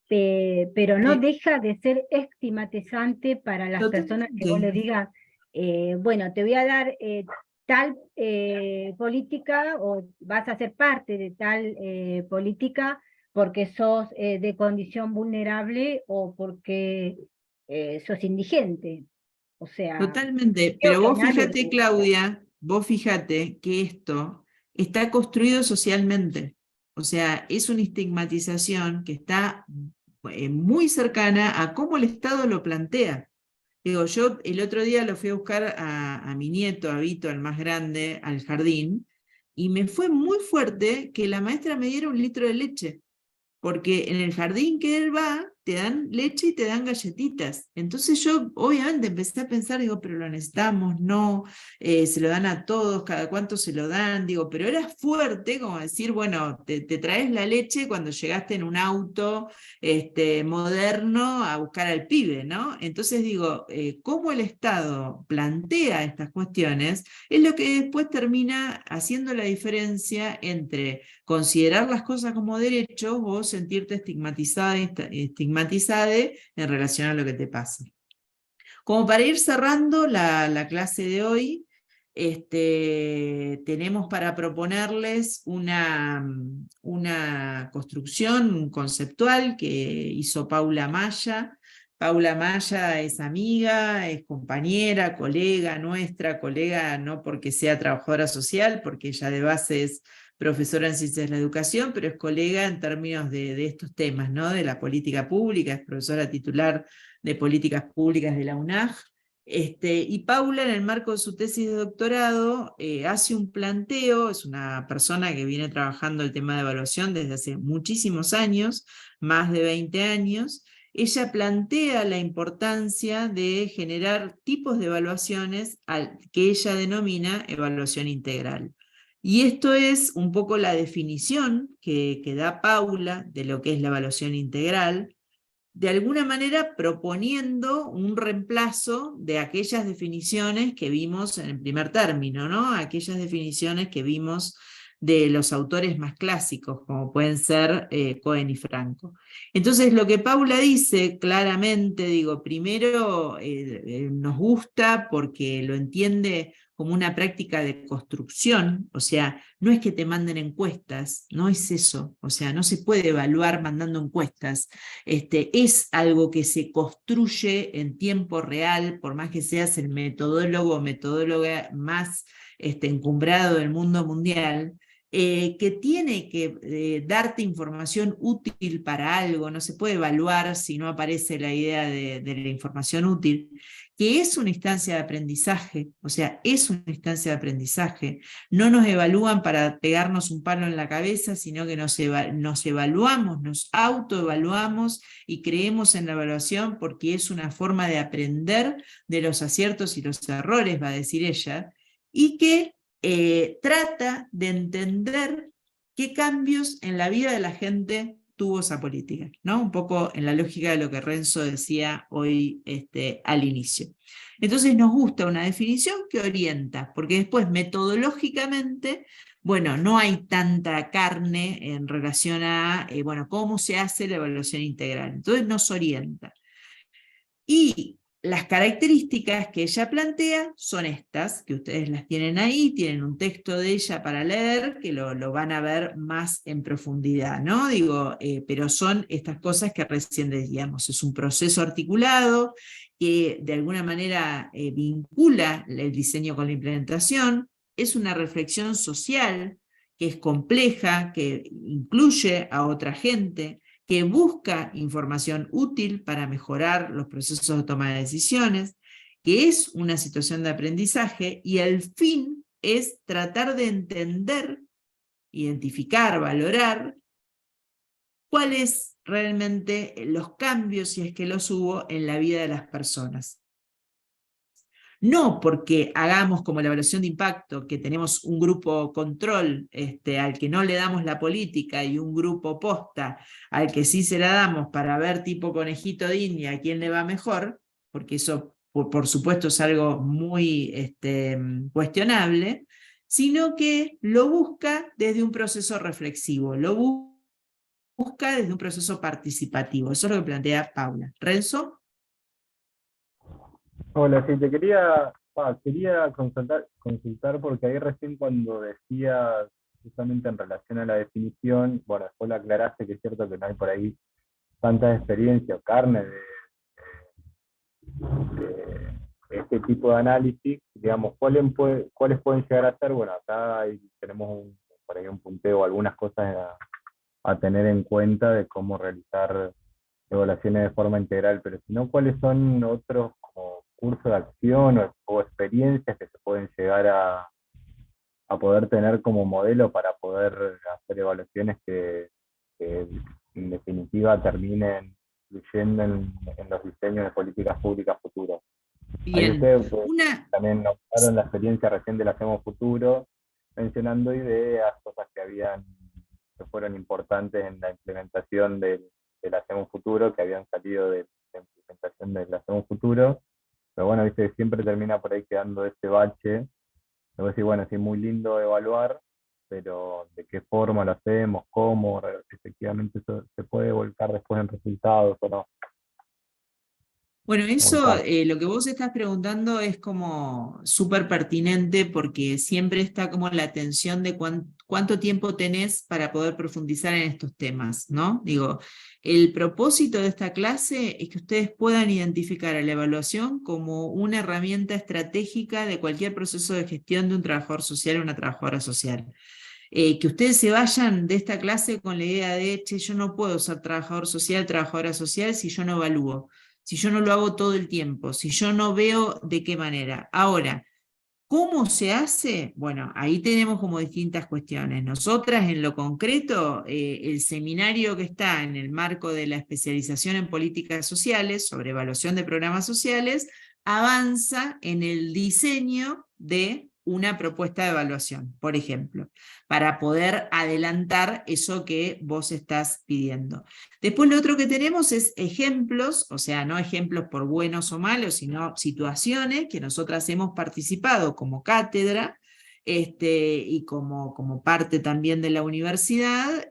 Speaker 9: Pero no deja de ser estigmatizante para las personas que vos le digas, bueno, te voy a dar tal política o vas a ser parte de tal política porque sos de condición vulnerable o porque sos indigente. O sea,
Speaker 1: Totalmente,
Speaker 9: creo
Speaker 1: pero
Speaker 9: que a
Speaker 1: vos
Speaker 9: nadie
Speaker 1: fíjate,
Speaker 9: le gusta.
Speaker 1: Claudia, vos fíjate que esto está construido socialmente. O sea, es una estigmatización que está muy cercana a cómo el Estado lo plantea. Digo, yo el otro día lo fui a buscar a mi nieto, a Vito, al más grande, al jardín, y me fue muy fuerte que la maestra me diera 1 litro de leche. Porque en el jardín que él va, te dan leche y te dan galletitas. Entonces yo obviamente empecé a pensar, digo, pero lo necesitamos, no, se lo dan a todos, cada cuánto se lo dan, digo, pero era fuerte como decir, bueno, te traes la leche cuando llegaste en un auto moderno a buscar al pibe, ¿no? Entonces digo, cómo el Estado plantea estas cuestiones es lo que después termina haciendo la diferencia entre considerar las cosas como derechos o sentirte estigmatizada en relación a lo que te pasa. Como para ir cerrando la clase de hoy, tenemos para proponerles una construcción conceptual que hizo Paula Maya. Paula Maya es amiga, es compañera, colega nuestra, colega no porque sea trabajadora social, porque ella de base es profesora en Ciencias de la Educación, pero es colega en términos de estos temas, ¿no? De la política pública, es profesora titular de Políticas Públicas de la UNAJ. Y Paula, en el marco de su tesis de doctorado, hace un planteo, es una persona que viene trabajando el tema de evaluación desde hace muchísimos años, más de 20 años. Ella plantea la importancia de generar tipos de evaluaciones que ella denomina evaluación integral. Y esto es un poco la definición que da Paula de lo que es la evaluación integral, de alguna manera proponiendo un reemplazo de aquellas definiciones que vimos en el primer término, ¿no? Aquellas definiciones que vimos de los autores más clásicos, como pueden ser Cohen y Franco. Entonces lo que Paula dice claramente, digo, primero nos gusta porque lo entiende como una práctica de construcción, o sea, no es que te manden encuestas, no es eso, o sea, no se puede evaluar mandando encuestas, es algo que se construye en tiempo real, por más que seas el metodólogo o metodóloga más encumbrado del mundo mundial, que tiene que darte información útil para algo, no se puede evaluar si no aparece la idea de la información útil, que es una instancia de aprendizaje, o sea, es una instancia de aprendizaje. No nos evalúan para pegarnos un palo en la cabeza, sino que nos evaluamos, nos autoevaluamos y creemos en la evaluación porque es una forma de aprender de los aciertos y los errores, va a decir ella, y que trata de entender qué cambios en la vida de la gente tuvo esa política, ¿no? Un poco en la lógica de lo que Renzo decía hoy al inicio. Entonces nos gusta una definición que orienta, porque después metodológicamente, bueno, no hay tanta carne en relación a, bueno, cómo se hace la evaluación integral. Entonces nos orienta. Y las características que ella plantea son estas, que ustedes las tienen ahí, tienen un texto de ella para leer, que lo van a ver más en profundidad, ¿no? Digo, pero son estas cosas que recién decíamos, es un proceso articulado que de alguna manera vincula el diseño con la implementación, es una reflexión social que es compleja, que incluye a otra gente, que busca información útil para mejorar los procesos de toma de decisiones, que es una situación de aprendizaje, y el fin es tratar de entender, identificar, valorar cuáles realmente los cambios, si es que los hubo, en la vida de las personas. No porque hagamos como la evaluación de impacto, que tenemos un grupo control al que no le damos la política y un grupo posta al que sí se la damos para ver tipo conejito de India a quién le va mejor, porque eso por supuesto es algo muy cuestionable, sino que lo busca desde un proceso reflexivo, lo busca desde un proceso participativo. Eso es lo que plantea Paula. ¿Renzo?
Speaker 5: Hola, sí, te quería consultar porque ahí recién cuando decías justamente en relación a la definición, bueno, después lo aclaraste que es cierto que no hay por ahí tanta experiencia o carne de este tipo de análisis, digamos, ¿cuáles pueden llegar a ser? Bueno, acá tenemos por ahí un punteo, algunas cosas a tener en cuenta de cómo realizar evaluaciones de forma integral, pero si no, ¿cuáles son otros como cursos de acción o experiencias que se pueden llegar a poder tener como modelo para poder hacer evaluaciones que en definitiva terminen influyendo en los diseños de políticas públicas futuras? Ahí
Speaker 1: Bien.
Speaker 5: ustedes también notaron la experiencia recién del Hacemos Futuro, mencionando ideas, cosas que fueron importantes en la implementación del Hacemos Futuro, que habían salido de la implementación del Hacemos Futuro, pero bueno, viste que siempre termina por ahí quedando ese bache. Luego decir, bueno, sí, muy lindo evaluar, pero ¿de qué forma lo hacemos? ¿Cómo? Efectivamente eso se puede volcar después en resultados o no.
Speaker 1: Bueno, eso, lo que vos estás preguntando es como súper pertinente porque siempre está como la tensión de cuánto tiempo tenés para poder profundizar en estos temas, ¿no? Digo, el propósito de esta clase es que ustedes puedan identificar a la evaluación como una herramienta estratégica de cualquier proceso de gestión de un trabajador social o una trabajadora social. Que ustedes se vayan de esta clase con la idea de, che, yo no puedo ser trabajador social, trabajadora social si yo no evalúo, si yo no lo hago todo el tiempo, si yo no veo de qué manera. Ahora, ¿cómo se hace? Bueno, ahí tenemos como distintas cuestiones. Nosotras en lo concreto, el seminario que está en el marco de la especialización en políticas sociales, sobre evaluación de programas sociales, avanza en el diseño de una propuesta de evaluación, por ejemplo, para poder adelantar eso que vos estás pidiendo. Después lo otro que tenemos es ejemplos, o sea, no ejemplos por buenos o malos, sino situaciones que nosotras hemos participado como cátedra, y como parte también de la universidad,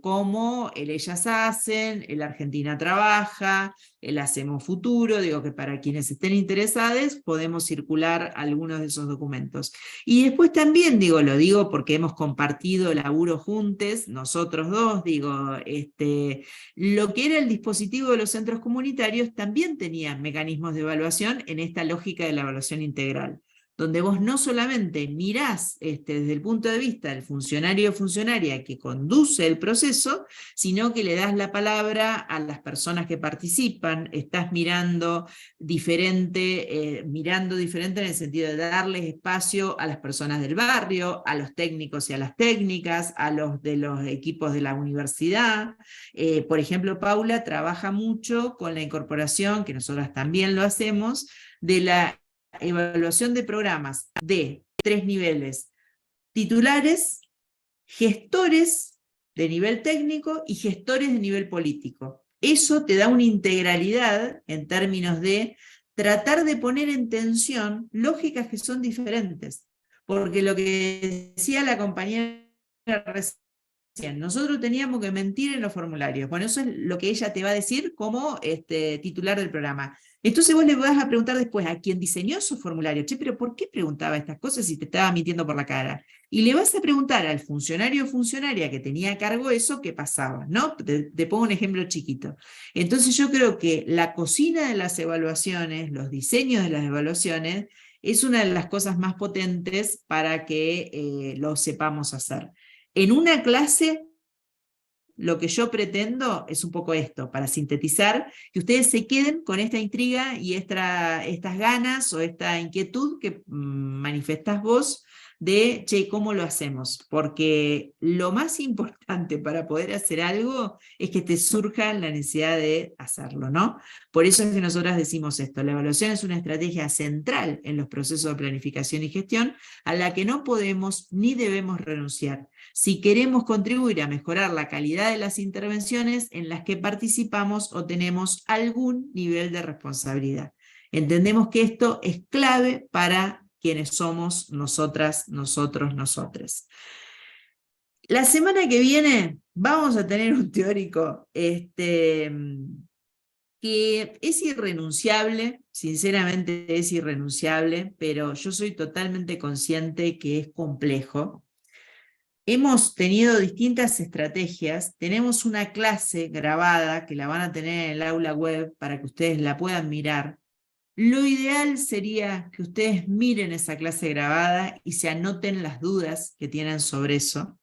Speaker 1: como el Ellas Hacen, el Argentina Trabaja, el Hacemos Futuro, digo que para quienes estén interesados podemos circular algunos de esos documentos. Y después también, lo digo porque hemos compartido laburo juntos, nosotros dos, lo que era el dispositivo de los centros comunitarios también tenía mecanismos de evaluación en esta lógica de la evaluación integral, donde vos no solamente mirás desde el punto de vista del funcionario o funcionaria que conduce el proceso, sino que le das la palabra a las personas que participan, estás mirando diferente en el sentido de darles espacio a las personas del barrio, a los técnicos y a las técnicas, a los de los equipos de la universidad. Por ejemplo, Paula trabaja mucho con la incorporación, que nosotras también lo hacemos, de la evaluación de programas de 3 niveles: titulares, gestores de nivel técnico y gestores de nivel político. Eso te da una integralidad en términos de tratar de poner en tensión lógicas que son diferentes, porque lo que decía la compañera nosotros teníamos que mentir en los formularios. Bueno, eso es lo que ella te va a decir como titular del programa. Entonces vos le vas a preguntar después a quien diseñó esos formularios, che, pero ¿por qué preguntaba estas cosas si te estaba mintiendo por la cara? Y le vas a preguntar al funcionario o funcionaria que tenía a cargo eso, qué pasaba, ¿no? Te pongo un ejemplo chiquito. Entonces yo creo que la cocina de las evaluaciones, los diseños de las evaluaciones, es una de las cosas más potentes para que lo sepamos hacer. En una clase, lo que yo pretendo es un poco esto, para sintetizar, que ustedes se queden con esta intriga y estas ganas o esta inquietud que manifestás vos de, che, ¿cómo lo hacemos? Porque lo más importante para poder hacer algo es que te surja la necesidad de hacerlo, ¿no? Por eso es que nosotras decimos esto, la evaluación es una estrategia central en los procesos de planificación y gestión a la que no podemos ni debemos renunciar si queremos contribuir a mejorar la calidad de las intervenciones en las que participamos o tenemos algún nivel de responsabilidad. Entendemos que esto es clave para quienes somos nosotras, nosotros, nosotres. La semana que viene vamos a tener un teórico que es irrenunciable, sinceramente es irrenunciable, pero yo soy totalmente consciente que es complejo. Hemos tenido distintas estrategias, tenemos una clase grabada que la van a tener en el aula web para que ustedes la puedan mirar. Lo ideal sería que ustedes miren esa clase grabada y se anoten las dudas que tienen sobre eso,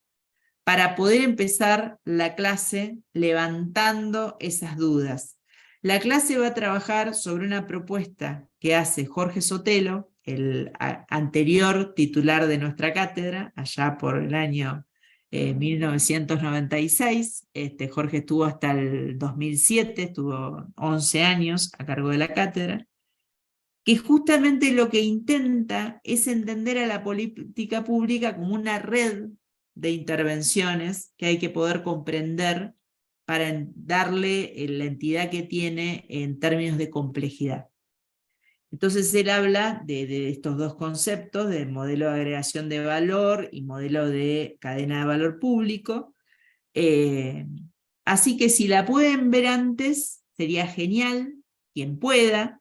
Speaker 1: para poder empezar la clase levantando esas dudas. La clase va a trabajar sobre una propuesta que hace Jorge Sotelo, el anterior titular de nuestra cátedra, allá por el año 1996. Jorge estuvo hasta el 2007, estuvo 11 años a cargo de la cátedra, que justamente lo que intenta es entender a la política pública como una red de intervenciones que hay que poder comprender para darle la entidad que tiene en términos de complejidad. Entonces él habla de estos dos conceptos, de modelo de agregación de valor y modelo de cadena de valor público. Así que si la pueden ver antes, sería genial, quien pueda,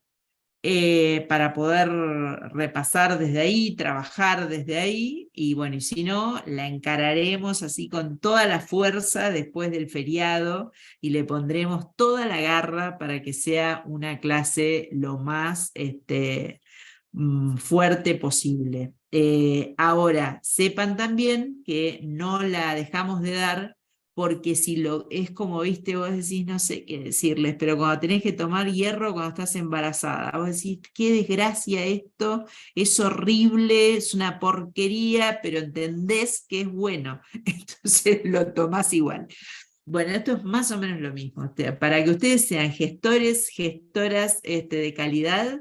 Speaker 1: para poder repasar desde ahí, trabajar desde ahí, y bueno, y si no, la encararemos así con toda la fuerza después del feriado, y le pondremos toda la garra para que sea una clase lo más fuerte posible. Ahora, sepan también que no la dejamos de dar, porque si es como, viste, vos decís, no sé qué decirles, pero cuando tenés que tomar hierro cuando estás embarazada, vos decís, qué desgracia esto, es horrible, es una porquería, pero entendés que es bueno, entonces lo tomás igual. Bueno, esto es más o menos lo mismo, para que ustedes sean gestores, gestoras de calidad,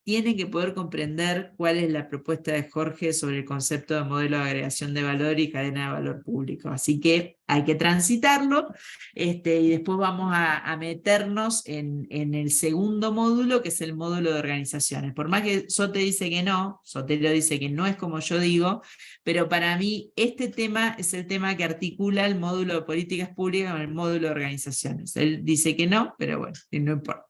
Speaker 1: tienen que poder comprender cuál es la propuesta de Jorge sobre el concepto de modelo de agregación de valor y cadena de valor público. Así que hay que transitarlo, y después vamos a meternos en el segundo módulo, que es el módulo de organizaciones. Por más que Sote dice que no, Sotelo dice que no es como yo digo, pero para mí este tema es el tema que articula el módulo de políticas públicas con el módulo de organizaciones. Él dice que no, pero bueno, no importa.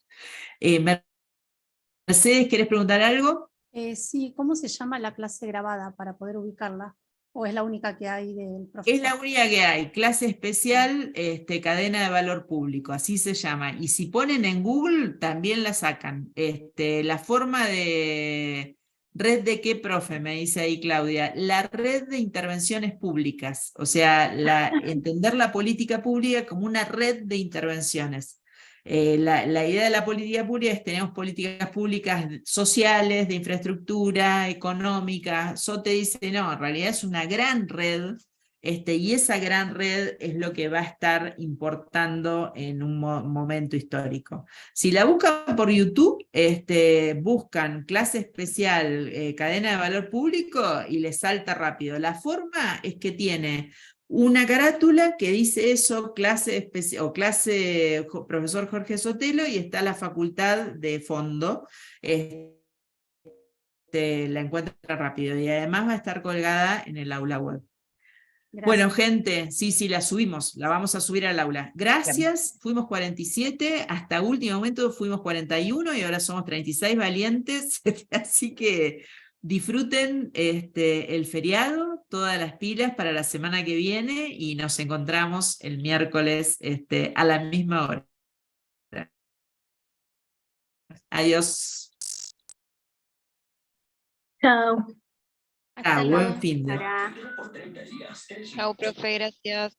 Speaker 1: Mercedes, ¿querés preguntar algo?
Speaker 10: Sí, ¿cómo se llama la clase grabada para poder ubicarla? ¿O es la única que hay del profesor?
Speaker 1: Es la única que hay, clase especial, cadena de valor público, así se llama. Y si ponen en Google, también la sacan. La forma de red de qué, profe, me dice ahí Claudia, la red de intervenciones públicas, o sea, entender la política pública como una red de intervenciones. La idea de la política pública es que tenemos políticas públicas sociales, de infraestructura, económica. Sote dice, no, en realidad es una gran red, y esa gran red es lo que va a estar importando en un momento histórico. Si la buscan por YouTube, buscan clase especial, cadena de valor público, y les salta rápido. La forma es que tiene una carátula que dice eso, clase especial o clase profesor Jorge Sotelo, y está la facultad de fondo. La encuentra rápido y además va a estar colgada en el aula web. Bueno, gente, sí, la subimos, la vamos a subir al aula. Gracias, fuimos 47, hasta último momento fuimos 41 y ahora somos 36 valientes, así que disfruten el feriado, todas las pilas para la semana que viene y nos encontramos el miércoles a la misma hora. Adiós.
Speaker 8: Chao.
Speaker 1: Buen fin de.
Speaker 11: Chao, profe, gracias.